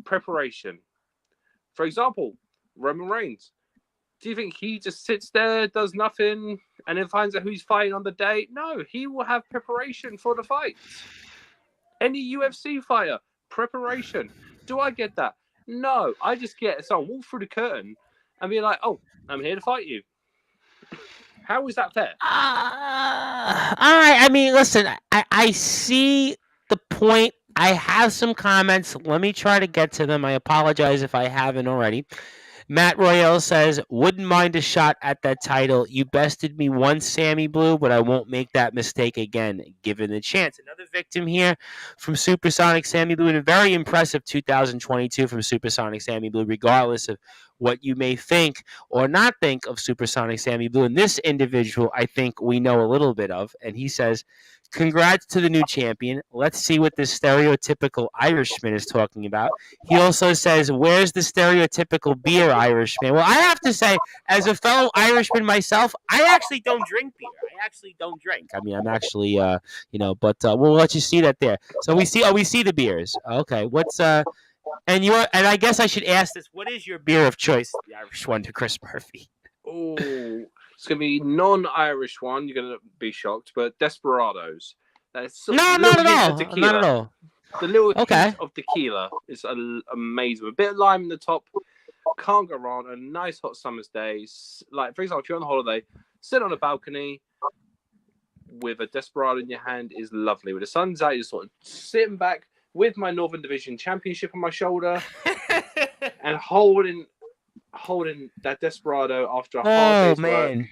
C: Preparation. For example, Roman Reigns. Do you think he just sits there, does nothing, and then finds out who he's fighting on the day? No, he will have preparation for the fight. Any UFC fighter, preparation. Do I get that? No, I just get someone walk through the curtain and be like, "Oh, I'm here to fight you." How is that fair?
A: All right. I mean, listen, I see the point. I have some comments. Let me try to get to them. I apologize if I haven't already. Matt Royale says, wouldn't mind a shot at that title. You bested me once, Sammy Blue, but I won't make that mistake again, given the chance. Another victim here from Supersonic Sammy Blue, and a very impressive 2022 from Supersonic Sammy Blue, regardless of what you may think or not think of Supersonic Sammy Blue. And this individual, I think we know a little bit of, and he says, congrats to the new champion. Let's see what this stereotypical Irishman is talking about. He also says, where's the stereotypical beer Irishman? Well, I have to say, as a fellow Irishman myself, I actually don't drink beer. I actually don't drink. I mean, I'm actually, but we'll let you see that there. So we see the beers. Okay, what's and I guess I should ask this: what is your beer of choice? The Irish one to Chris Murphy.
C: Oh, it's gonna be non-Irish one. You're gonna be shocked, but Desperados.
A: No, not at all. Not at all.
C: The little hint of tequila is amazing. A bit of lime in the top. Can't go wrong. A nice hot summer's day. Like, for example, if you're on holiday, sit on a balcony with a Desperado in your hand is lovely. With the sun's out, you're sort of sitting back with my Northern Division Championship on my shoulder and holding that Desperado after a hard day's work.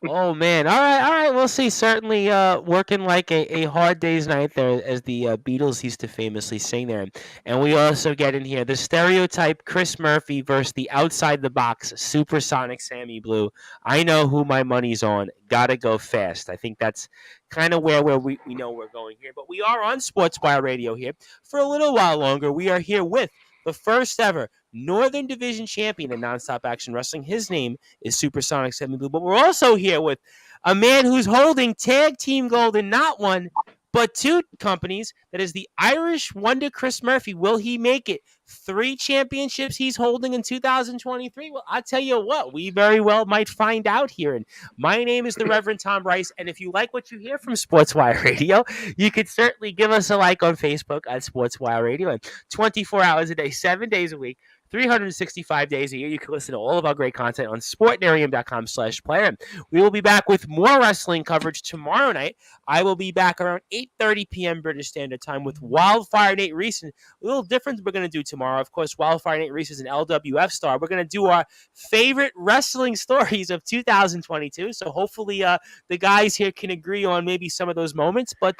A: Oh man! All right. We'll see. Certainly, working like a hard day's night there, as the Beatles used to famously sing there. And we also get in here the stereotype Chris Murphy versus the outside the box Supersonic Sammy Blue. I know who my money's on. Gotta go fast. I think that's kind of where we know we're going here. But we are on Sportswire Radio here for a little while longer. We are here with the first ever Northern Division champion in Nonstop Action Wrestling. His name is Supersonic Sammy Blue. But we're also here with a man who's holding tag team gold in not one, but two companies. That is the Irish Wonder Chris Murphy. Will he make it? 3 championships he's holding in 2023? Well, I'll tell you what, we very well might find out here. And my name is the Reverend Tom Rice. And if you like what you hear from Sportswire Radio, you could certainly give us a like on Facebook at Sportswire Radio. And 24 hours a day, 7 days a week, 365 days a year. You can listen to all of our great content on sportnarium.com/player. We will be back with more wrestling coverage tomorrow night. I will be back around 8:30 p.m. British Standard Time with Wildfire Nate Reese. And a little different we're going to do tomorrow. Of course, Wildfire Nate Reese is an LWF star. We're going to do our favorite wrestling stories of 2022. So hopefully the guys here can agree on maybe some of those moments. But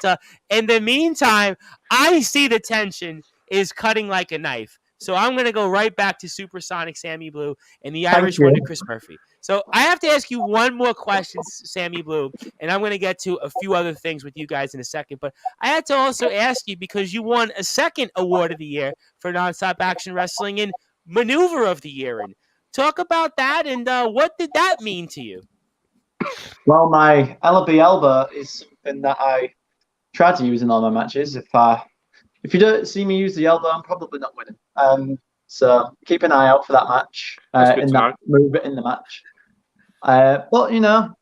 A: in the meantime, I see the tension is cutting like a knife. So I'm going to go right back to Supersonic Sammy Blue and the Irish Wonder Chris Murphy. So I have to ask you one more question, Sammy Blue, and I'm going to get to a few other things with you guys in a second. But I had to also ask you, because you won a second award of the year for Nonstop Action Wrestling and Maneuver of the Year. And talk about that, and what did that mean to you?
B: Well, my LB Elba is something that I try to use in all my matches. If you don't see me use the elbow, I'm probably not winning. So keep an eye out for that match, in that move in the match. But,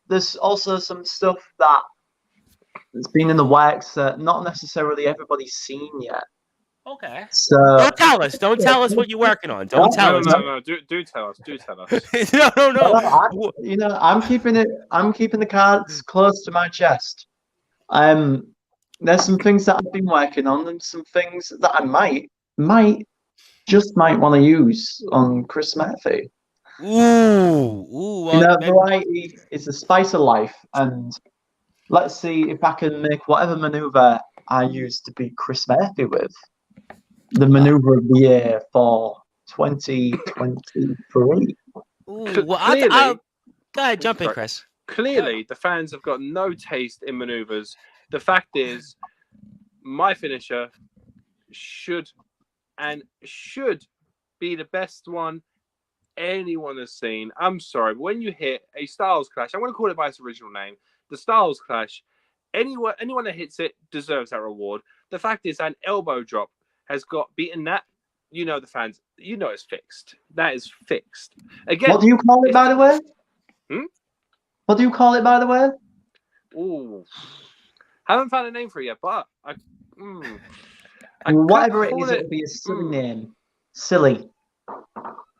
B: there's also some stuff that's been in the works that not necessarily everybody's seen yet.
A: Okay.
B: So
A: don't tell us. Don't tell us what you're working on. Don't tell us.
C: No. Do tell us. Do tell us.
B: No. I'm keeping the cards close to my chest. There's some things that I've been working on, and some things that I might want to use on Chris Murphy.
A: Ooh.
B: Variety is the spice of life, and let's see if I can make whatever maneuver I used to beat Chris Murphy with the maneuver of the year for 2023.
A: Ooh, well,
C: Clearly,
A: I'll go ahead, jump in,
C: sorry.
A: Chris.
C: Clearly, the fans have got no taste in maneuvers. The fact is, my finisher should be the best one anyone has seen. I'm sorry, but when you hit a Styles Clash, I'm going to call it by its original name, the Styles Clash, anyone that hits it deserves that reward. The fact is, an elbow drop has got beaten that. You know the fans. You know it's fixed. That is fixed. Again.
B: What do you call it, by the way? What do you call it, by the way?
C: Ooh, haven't found a name for it yet, but
B: whatever it is, it'll be a silly name. Silly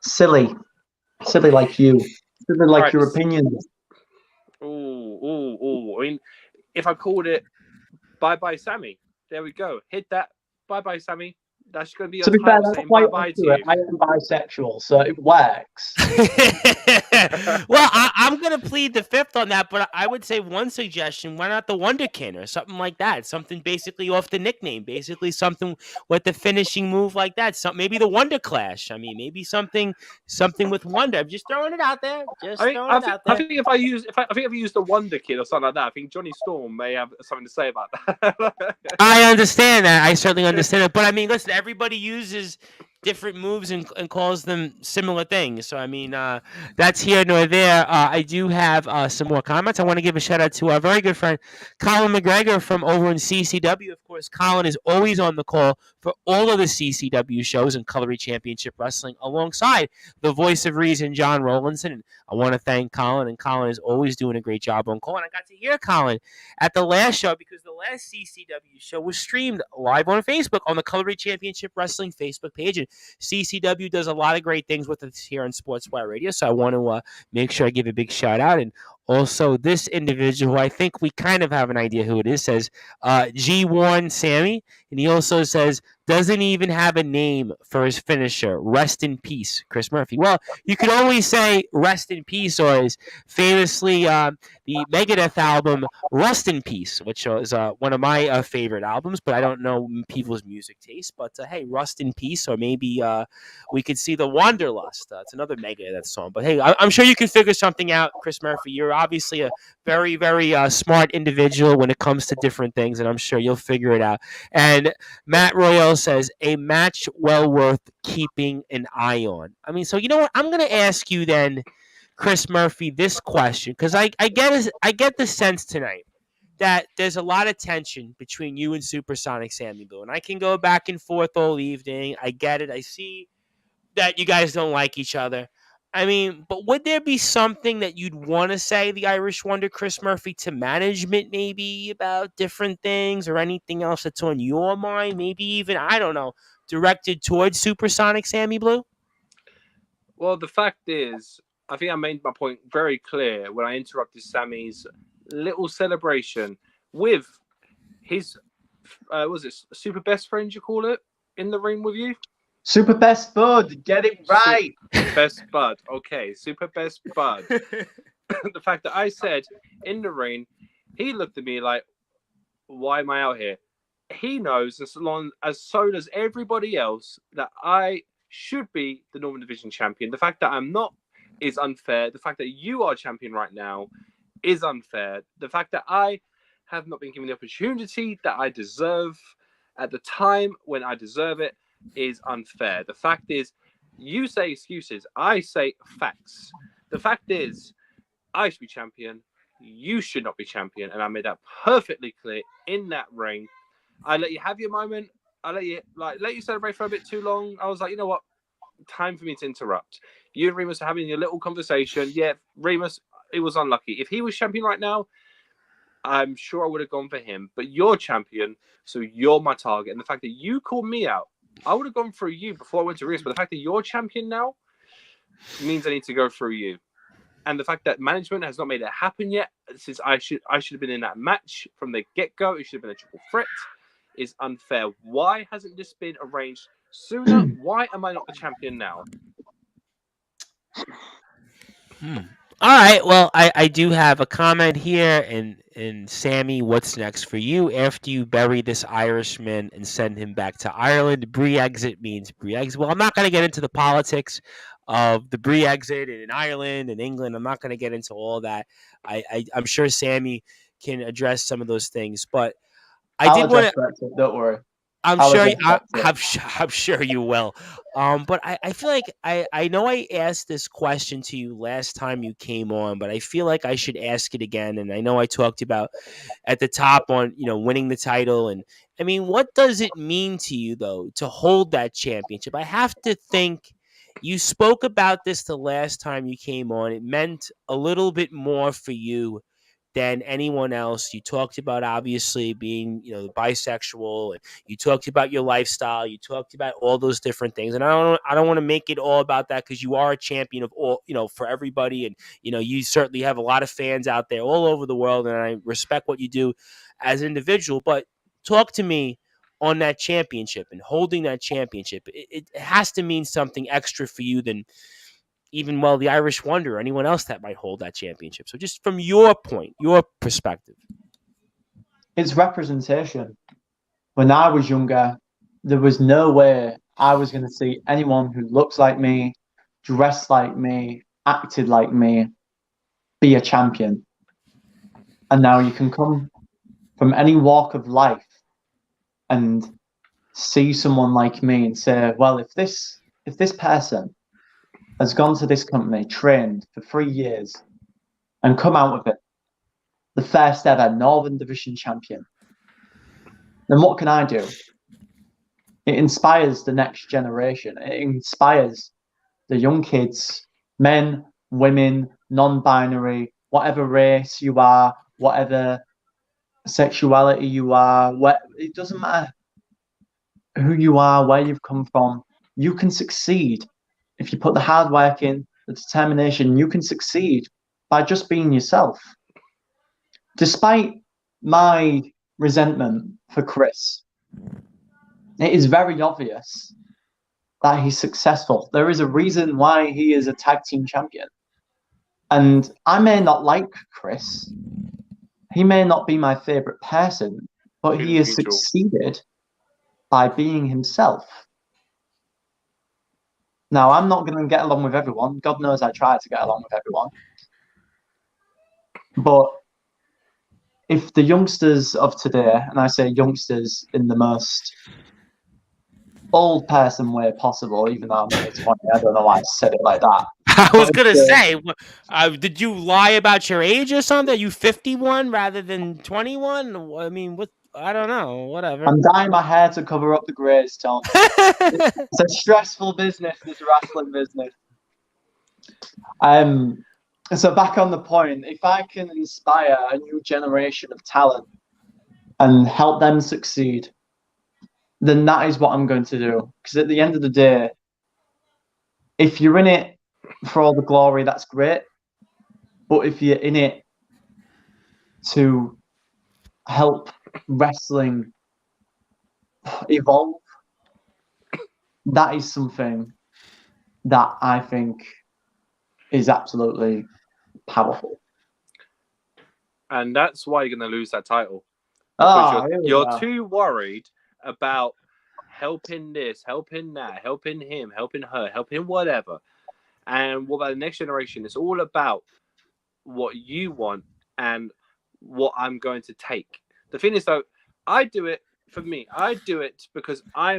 B: like you. Silly like your opinions.
C: Ooh. I mean, if I called it Bye Bye Sammy, there we go. Hit that. Bye Bye Sammy. That's going to be your title saying bye bye to you.
B: I am bisexual, so it works.
A: Well, I'm going to plead the fifth on that, but I would say one suggestion, why not the Wonderkin or something like that? Something basically off the nickname, basically something with the finishing move like that. Maybe the Wonder Clash. I mean, maybe something with Wonder. I'm just throwing it out there.
C: I think if I use the Wonder Kid or something like that, I think Johnny Storm may have something to say about that.
A: I understand that. I certainly understand it. But I mean, listen, everybody uses different moves and calls them similar things. So, I mean, that's here nor there. I do have some more comments. I want to give a shout out to our very good friend, Colin McGregor from over in CCW. Of course, Colin is always on the call for all of the CCW shows and Cutlery Championship Wrestling alongside the voice of reason, John Rowlandson. And I want to thank Colin, and Colin is always doing a great job on call. And I got to hear Colin at the last show because the last CCW show was streamed live on Facebook on the Cutlery Championship Wrestling Facebook page. And CCW does a lot of great things with us here on Sportswire Radio, so I want to make sure I give a big shout out. And also, this individual, who I think we kind of have an idea who it is, says G1 Sammy, and he also says doesn't even have a name for his finisher. Rest in peace, Chris Murphy. Well, you could always say rest in peace, or is famously the Megadeth album Rust in Peace, which is one of my favorite albums, but I don't know people's music taste. But hey, Rust in Peace, or maybe we could see the Wanderlust. It's another Megadeth song. But hey, I'm sure you can figure something out, Chris Murphy. You're obviously a very, very smart individual when it comes to different things, and I'm sure you'll figure it out. And Matt Royale says, a match well worth keeping an eye on. I mean, so you know what? I'm going to ask you then, Chris Murphy, this question, because I get the sense tonight that there's a lot of tension between you and Supersonic Sammy Blue, and I can go back and forth all evening. I get it. I see that you guys don't like each other. I mean, but would there be something that you'd want to say, the Irish Wonder, Chris Murphy, to management maybe about different things or anything else that's on your mind? Maybe even, I don't know, directed towards Supersonic Sammy Blue?
C: Well, the fact is, I think I made my point very clear when I interrupted Sammy's little celebration with his, was it super best friend, you call it, in the ring with you?
B: Super best bud, get it right.
C: Best bud, okay, super best bud. The fact that I said in the ring, he looked at me like, why am I out here? He knows, as so does everybody else, that I should be the Northern Division champion. The fact that I'm not is unfair. The fact that you are champion right now is unfair. The fact that I have not been given the opportunity that I deserve at the time when I deserve it is unfair. The fact is, you say excuses, I say facts. The fact is, I should be champion, you should not be champion, and I made that perfectly clear in that ring. I let you have your moment. I let you celebrate for a bit too long. I was like, you know what? Time for me to interrupt. You and Remus are having your little conversation. Yeah, Remus, it was unlucky. If he was champion right now, I'm sure I would have gone for him. But you're champion, so you're my target. And the fact that you called me out, I would have gone through you before I went to Remus. But the fact that you're champion now means I need to go through you. And the fact that management has not made it happen yet, since I should have been in that match from the get-go, it should have been a triple threat, is unfair. Why hasn't this been arranged sooner? Why am I not the champion now?
A: All right. Well, I do have a comment here, and Sammy, what's next for you after you bury this Irishman and send him back to Ireland? Brexit means Brexit. Well, I'm not going to get into the politics of the Brexit in Ireland and England. I'm not going to get into all that. I'm sure Sammy can address some of those things, but I
B: I'll
A: did want
B: address
A: to.
B: Brexit. Don't worry.
A: I'm
B: I'll
A: sure
B: address Brexit.
A: I'm sure you will. But I feel like I know I asked this question to you last time you came on, but I feel like I should ask it again. And I know I talked about at the top on winning the title, and I mean, what does it mean to you though to hold that championship? I have to think. You spoke about this the last time you came on. It meant a little bit more for you than anyone else. You talked about obviously being, bisexual, and you talked about your lifestyle. You talked about all those different things. And I don't want to make it all about that because you are a champion of all, for everybody. And, you certainly have a lot of fans out there all over the world. And I respect what you do as an individual. But talk to me on that championship and holding that championship. It has to mean something extra for you than even the Irish Wonder or anyone else that might hold that championship. So just from your point, your perspective.
B: It's representation. When I was younger, there was no way I was going to see anyone who looks like me, dressed like me, acted like me, be a champion. And now you can come from any walk of life and see someone like me and say, well, if this person has gone to this company, trained for 3 years, and come out with it, the first ever Northern Division champion, then what can I do? It inspires the next generation. It inspires the young kids, men, women, non-binary, whatever race you are, whatever sexuality you are. It doesn't matter who you are, where you've come from. You can succeed if you put the hard work in, the determination. You can succeed by just being yourself. Despite my resentment for Chris, it is very obvious that he's successful. There is a reason why he is a tag team champion. And I may not like Chris. He may not be my favorite person, but he has succeeded by being himself. Now, I'm not going to get along with everyone. God knows I try to get along with everyone. But if the youngsters of today, and I say youngsters in the most old person way possible, even though I'm only 20, I don't know why I said it like that.
A: I was going to say, did you lie about your age or something? Are you 51 rather than 21? I mean, I don't know, whatever.
B: I'm dyeing my hair to cover up the greys, Tom. It's a stressful business, this wrestling business. So back on the point, if I can inspire a new generation of talent and help them succeed, then that is what I'm going to do. Because at the end of the day, if you're in it for all the glory, that's great. But if you're in it to help wrestling evolve, that is something that I think is absolutely powerful.
C: And that's why you're going to lose that title. Because you're too worried about helping this, helping that, helping him, helping her, helping whatever. And what about the next generation? It's all about what you want and what I'm going to take. The thing is, though, I do it for me. I do it because I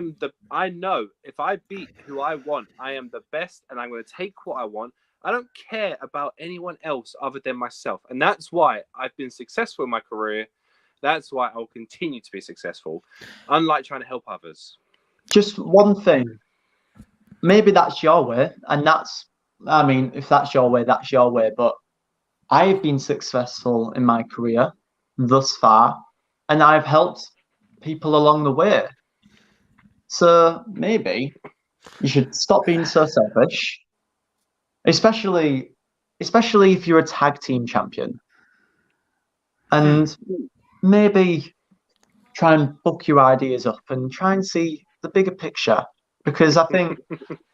C: know if I beat who I want, I am the best, and I'm going to take what I want. I don't care about anyone else other than myself. And that's why I've been successful in my career. That's why I'll continue to be successful, unlike trying to help others.
B: Just one thing. Maybe that's your way, and if that's your way, that's your way. But I've been successful in my career thus far, and I've helped people along the way. So maybe you should stop being so selfish, especially if you're a tag team champion. And maybe try and book your ideas up and try and see the bigger picture. Because I think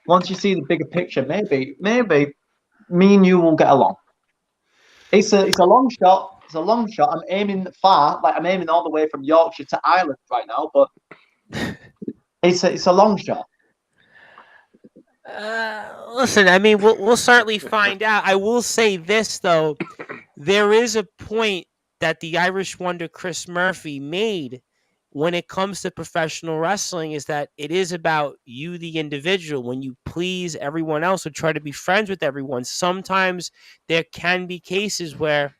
B: once you see the bigger picture, maybe me and you will get along. It's a long shot. It's a long shot. I'm aiming far, like I'm aiming all the way from Yorkshire to Ireland right now, but it's a long shot.
A: Listen, I mean, we'll certainly find out. I will say this though, there is a point that the Irish Wonder Chris Murphy made when it comes to professional wrestling is that it is about you, the individual. When you please everyone else or try to be friends with everyone, sometimes there can be cases where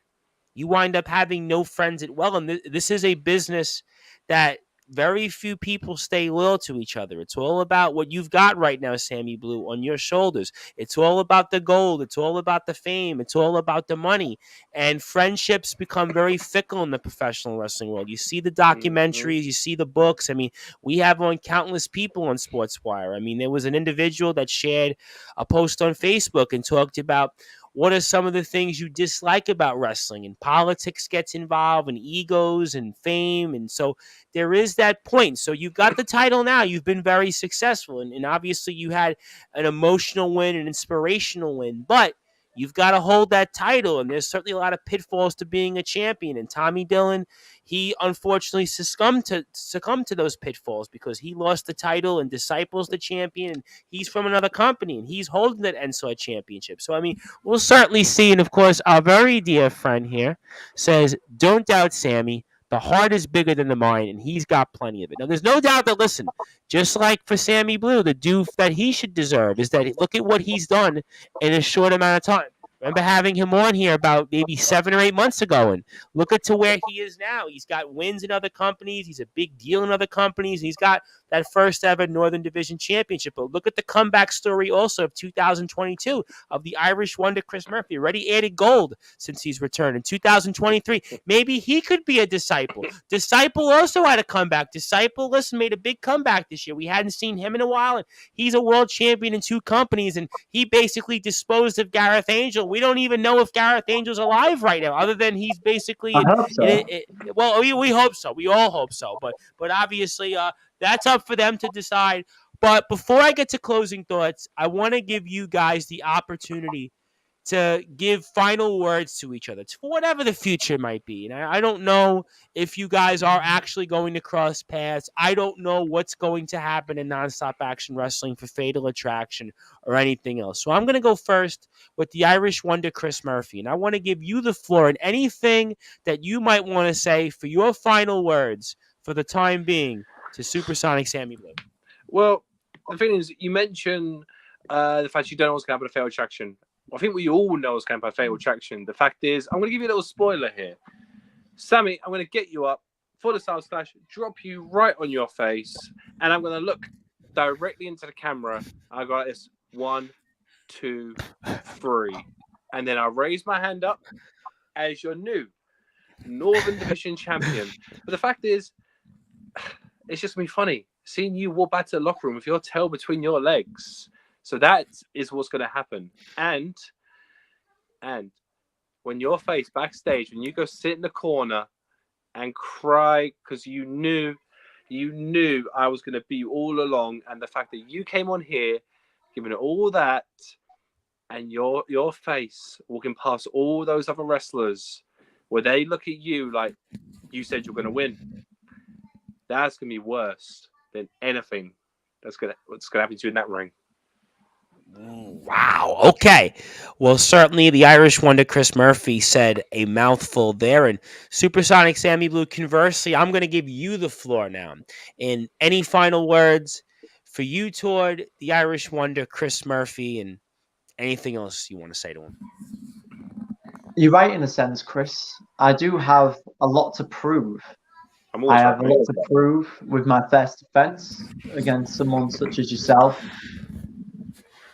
A: you wind up having no friends at well. And this is a business that very few people stay loyal to each other. It's all about what you've got right now, Sammy Blue, on your shoulders. It's all about the gold. It's all about the fame. It's all about the money. And friendships become very fickle in the professional wrestling world. You see the documentaries, you see the books. I mean, we have on countless people on Sportswire. I mean, there was an individual that shared a post on Facebook and talked about what are some of the things you dislike about wrestling, and politics gets involved, and egos and fame. And so there is that point. So you've got the title now. You've been very successful. And obviously you had an emotional win, an inspirational win. But you've got to hold that title. And there's certainly a lot of pitfalls to being a champion. And Tommy Dillon, he unfortunately succumbed to those pitfalls because he lost the title and Disciple's the champion. And he's from another company. And he's holding that NSOI championship. So, I mean, we'll certainly see. And, of course, our very dear friend here says, don't doubt Sammy. The heart is bigger than the mind, and he's got plenty of it. Now, there's no doubt that, listen, just like for Sammy Blue, the due that he should deserve is that look at what he's done in a short amount of time. Remember having him on here about maybe 7 or 8 months ago, and look at to where he is now. He's got wins in other companies. He's a big deal in other companies. He's got that first ever Northern Division Championship. But look at the comeback story also of 2022 of the Irish Wonder Chris Murphy. Already added gold since he's returned. In 2023, maybe he could be a Disciple. Disciple also had a comeback. Disciple, listen, made a big comeback this year. We hadn't seen him in a while, and he's a world champion in 2 companies, and he basically disposed of Gareth Angel. We don't even know if Gareth Angel's alive right now, other than he's basically.
B: I hope so.
A: Well, we hope so. We all hope so. But obviously, that's up for them to decide. But before I get to closing thoughts, I want to give you guys the opportunity to give final words to each other for whatever the future might be. And I don't know if you guys are actually going to cross paths. I don't know what's going to happen in Nonstop Action Wrestling for Fatal Attraction or anything else. So I'm going to go first with the Irish Wonder Chris Murphy. And I want to give you the floor and anything that you might want to say for your final words for the time being to Supersonic Sammy Blue.
C: Well, the thing is, you mentioned the fact you don't know what's going to happen to Fatal Attraction. I think we all know what's going to happen to Fatal Attraction. The fact is, I'm going to give you a little spoiler here. Sammy, I'm going to get you up for the Style Slash, drop you right on your face, and I'm going to look directly into the camera. I go like this, 1, 2, 3. And then I'll raise my hand up as your new Northern Division champion. But the fact is, it's just going to be funny seeing you walk back to the locker room with your tail between your legs. So that is what's going to happen. And when you're faced backstage, when you go sit in the corner and cry because you knew I was going to be all along, and the fact that you came on here, giving it all that, and your face walking past all those other wrestlers, where they look at you like you said you're going to win, that's going to be worse than anything what's going to happen to you in that ring.
A: Wow. Okay. Well, certainly the Irish Wonder Chris Murphy said a mouthful there. And Supersonic Sammy Blue, conversely, I'm going to give you the floor now. And any final words for you toward the Irish Wonder Chris Murphy and anything else you want to say to him?
B: You're right in a sense, Chris. I do have a lot to prove. I have a lot to prove with my first defense against someone such as yourself.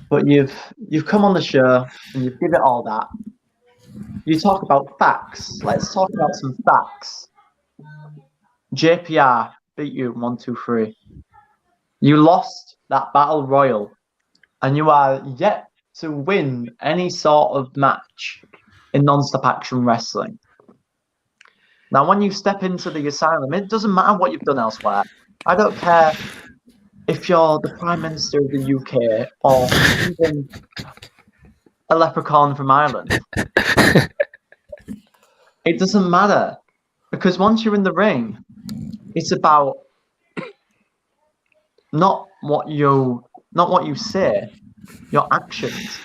B: But you've come on the show and you've given it all that. You talk about facts. Let's talk about some facts. JPR beat you 1, 2, 3. You lost that battle royal, and you are yet to win any sort of match in non-stop action wrestling. Now, when you step into the asylum, it doesn't matter what you've done elsewhere. I don't care if you're the Prime Minister of the UK or even a leprechaun from Ireland. It doesn't matter because once you're in the ring, it's about not what you say, your actions.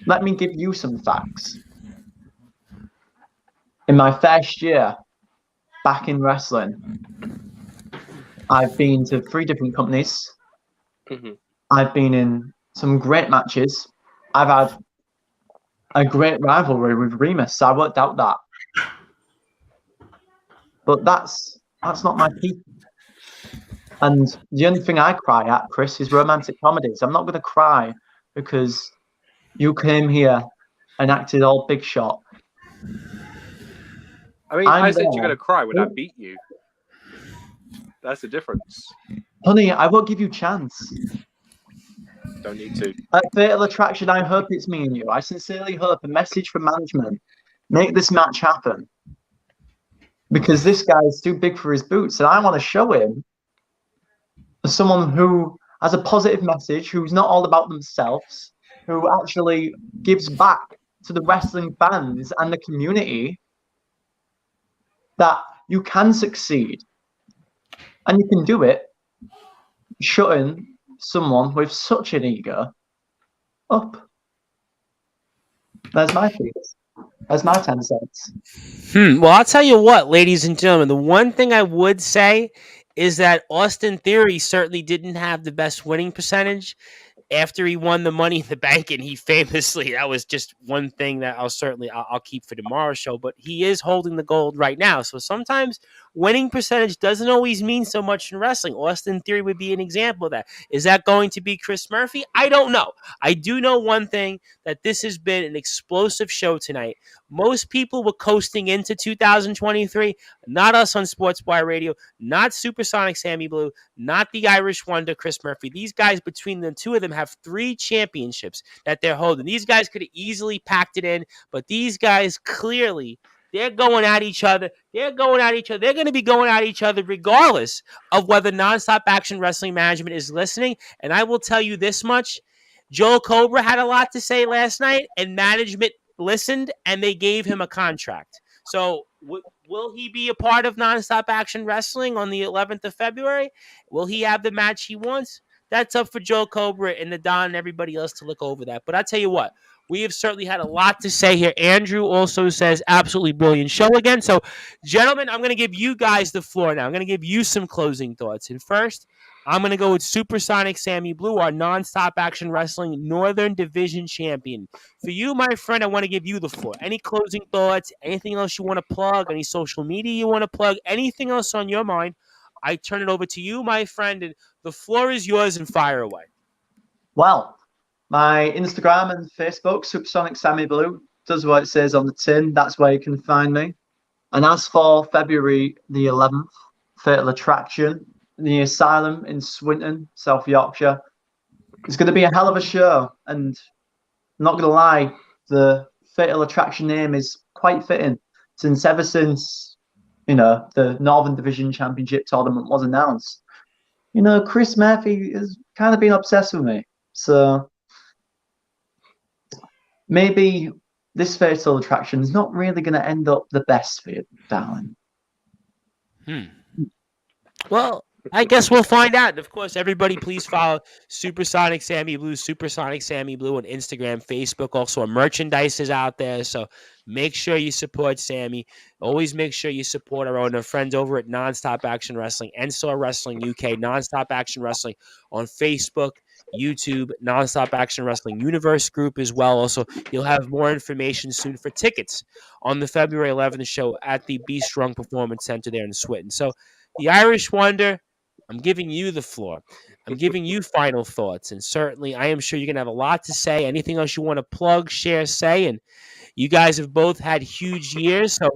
B: Let me give you some facts. In my first year back in wrestling, I've been to 3 different companies.
C: Mm-hmm.
B: I've been in some great matches. I've had a great rivalry with Remus. I worked out that. But that's not my peak. And the only thing I cry at, Chris, is romantic comedies. I'm not going to cry because you came here and acted all big shot.
C: I mean, I said you're going to cry when I
B: Oh.
C: beat you. That's the difference.
B: Honey, I won't give you a chance.
C: Don't need to.
B: At Fatal Attraction, I hope it's me and you. I sincerely hope a message from management. Make this match happen. Because this guy is too big for his boots, and I want to show him as someone who has a positive message, who's not all about themselves, who actually gives back to the wrestling fans and the community, that you can succeed. And you can do it shutting someone with such an ego up. There's my piece. That's my 10 cents.
A: Well, I'll tell you what, ladies and gentlemen, the one thing I would say is that Austin Theory certainly didn't have the best winning percentage after he won the Money in the Bank, and he famously, that was just one thing that I'll keep for tomorrow's show, but he is holding the gold right now. So sometimes winning percentage doesn't always mean so much in wrestling. Austin Theory would be an example of that. Is that going to be Chris Murphy? I don't know. I do know one thing, that this has been an explosive show tonight. Most people were coasting into 2023, not us on Sportswire Radio, not Supersonic Sammy Blue, not the Irish Wonder Chris Murphy. These guys, between the two of them, have 3 championships that they're holding. These guys could have easily packed it in, but these guys clearly, they're going at each other. They're going to be going at each other regardless of whether Nonstop Action Wrestling Management is listening. And I will tell you this much. Joel Cobra had a lot to say last night, and management listened, and they gave him a contract. So will he be a part of Nonstop Action Wrestling on the 11th of February? Will he have the match he wants? That's up for Joe Cobra and the Don and everybody else to look over that. But I tell you what, we have certainly had a lot to say here. Andrew also says, absolutely brilliant show again. So, gentlemen, I'm going to give you guys the floor now. I'm going to give you some closing thoughts. And first, I'm going to go with Supersonic Sammy Blue, our Nonstop Action Wrestling Northern Division champion. For you, my friend, I want to give you the floor. Any closing thoughts, anything else you want to plug, any social media you want to plug, anything else on your mind, I turn it over to you, my friend, and the floor is yours, and fire away.
B: Well, my Instagram and Facebook, Supersonic Sammy Blue, does what it says on the tin. That's where you can find me. And as for February the 11th, Fatal Attraction, the Asylum in Swinton, South Yorkshire, it's going to be a hell of a show. And I'm not going to lie, the Fatal Attraction name is quite fitting, ever since the Northern Division Championship tournament was announced. Chris Murphy has kind of been obsessed with me. So maybe this Fatal Attraction is not really going to end up the best for you, darling.
A: Well, I guess we'll find out. And of course, everybody, please follow Supersonic Sammy Blue on Instagram, Facebook. Also, our merchandise is out there. So make sure you support Sammy. Always make sure you support our friends over at Nonstop Action Wrestling, Ensor Wrestling UK, Nonstop Action Wrestling on Facebook, YouTube, Nonstop Action Wrestling Universe group as well. Also, you'll have more information soon for tickets on the February 11th show at the Be Strong Performance Center there in Swinton. So the Irish Wonder, I'm giving you the floor. I'm giving you final thoughts. And certainly, I am sure you're going to have a lot to say. Anything else you want to plug, share, say. And you guys have both had huge years. So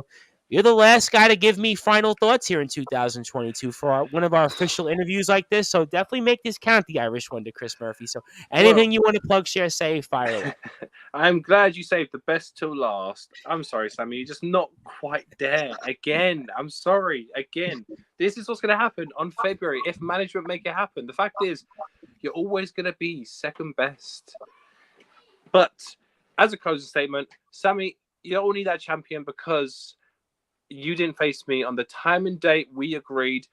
A: you're the last guy to give me final thoughts here in 2022 for one of our official interviews like this. So definitely make this count, the Irish Wonder, Chris Murphy. So anything you want to plug, share, say, fire away.
C: I'm glad you saved the best till last. I'm sorry, Sammy. You're just not quite there. Again, I'm sorry. Again, this is what's going to happen on February if management make it happen. The fact is, you're always going to be second best. But as a closing statement, Sammy, you don't need that champion because you didn't face me on the time and date we agreed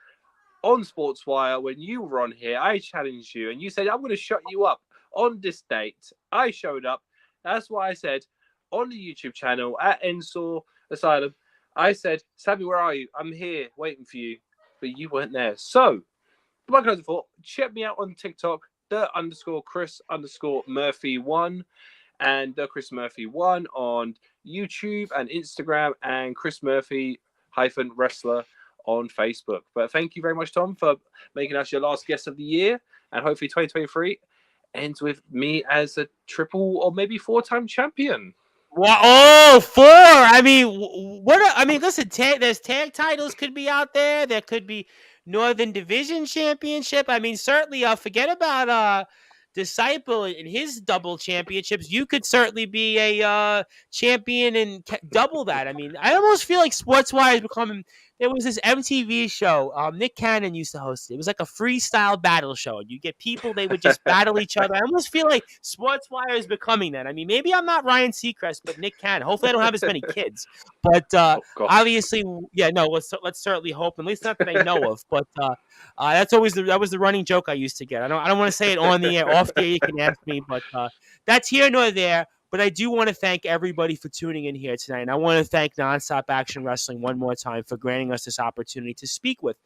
C: on Sportswire when you were on here. I challenged you and you said, I'm going to shut you up on this date. I showed up. That's why I said on the YouTube channel at Ensor Asylum, I said, Sammy, where are you? I'm here waiting for you. But you weren't there. So, my closing thought, check me out on TikTok, _Chris_Murphy1 and the Chris Murphy 1 on YouTube and Instagram, and Chris Murphy-Wrestler on Facebook. But thank you very much, Tom, for making us your last guest of the year. And hopefully 2023 ends with me as a triple or maybe 4-time champion.
A: Well, oh, 4. I mean, listen, there's tag titles could be out there. There could be Northern Division Championship. I mean, certainly, forget about Disciple and his double championships. You could certainly be a champion and double that. I mean, I almost feel like Sportswire is becoming. There was this MTV show. Nick Cannon used to host it. It was like a freestyle battle show. You get people, they would just battle each other. I almost feel like Sportswire is becoming that. I mean, maybe I'm not Ryan Seacrest, but Nick Cannon. Hopefully, I don't have as many kids. But obviously, yeah, no. Let's certainly hope, at least not that I know of. But that was the running joke I used to get. I don't want to say it on the air. Off the air, you can ask me, but that's here nor there. But I do want to thank everybody for tuning in here tonight. And I want to thank Nonstop Action Wrestling one more time for granting us this opportunity to speak with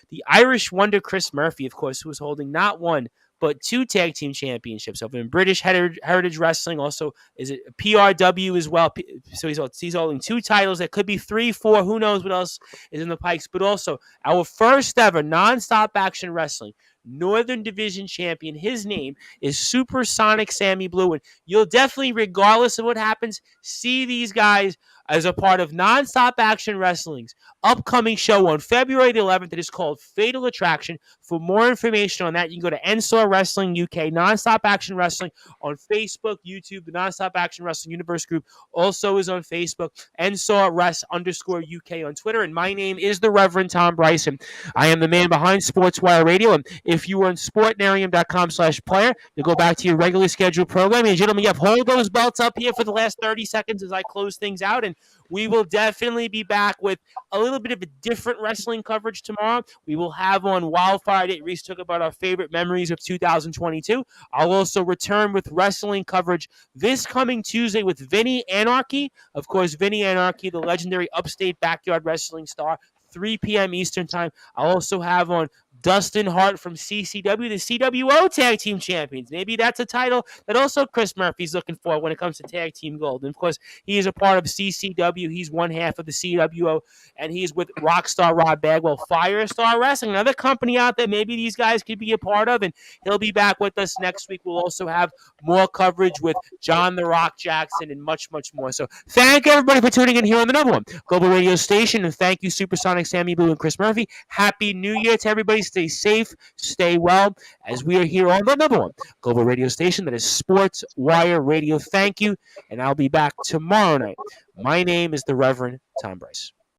A: the Irish Wonder Chris Murphy, of course, who is holding not one, but 2 tag team championships over in British Heritage Wrestling. Also, is it PRW as well? So he's holding 2 titles. There could be 3, 4. Who knows what else is in the pikes. But also, our first ever Nonstop Action Wrestling Northern Division champion. His name is Supersonic Sammy Blue. And you'll definitely, regardless of what happens, see these guys as a part of Nonstop Action Wrestling's upcoming show on February the 11th. It is called Fatal Attraction. For more information on that, you can go to Ensor Wrestling UK, Nonstop Action Wrestling on Facebook, YouTube. The Nonstop Action Wrestling Universe group also is on Facebook, Ensor Rest_UK on Twitter. And my name is the Reverend Tom Bryson. I am the man behind Sportswire Radio. And if you are on sportnarium.com/player, you go back to your regularly scheduled programming. And gentlemen, you have hold those belts up here for the last 30 seconds as I close things out. And we will definitely be back with a little bit of a different wrestling coverage tomorrow. We will have on Wildfire Date. Reese talk about our favorite memories of 2022. I'll also return with wrestling coverage this coming Tuesday with Vinny Anarchy. Of course, Vinny Anarchy, the legendary upstate backyard wrestling star, 3 p.m. Eastern time. I'll also have on Dustin Hart from CCW, the CWO Tag Team Champions. Maybe that's a title that also Chris Murphy's looking for when it comes to Tag Team Gold. And, of course, he is a part of CCW. He's one half of the CWO, and he's with Rockstar Rob Bagwell, Firestar Wrestling, another company out there maybe these guys could be a part of, and he'll be back with us next week. We'll also have more coverage with John the Rock Jackson and much, much more. So thank everybody for tuning in here on the number one Global Radio Station, and thank you, Supersonic, Sammy Blue, and Chris Murphy. Happy New Year to everybody. Stay safe, stay well, as we are here on the number one Global Radio Station, that is Sportswire Radio. Thank you, and I'll be back tomorrow night. My name is the Reverend Tom Bryce.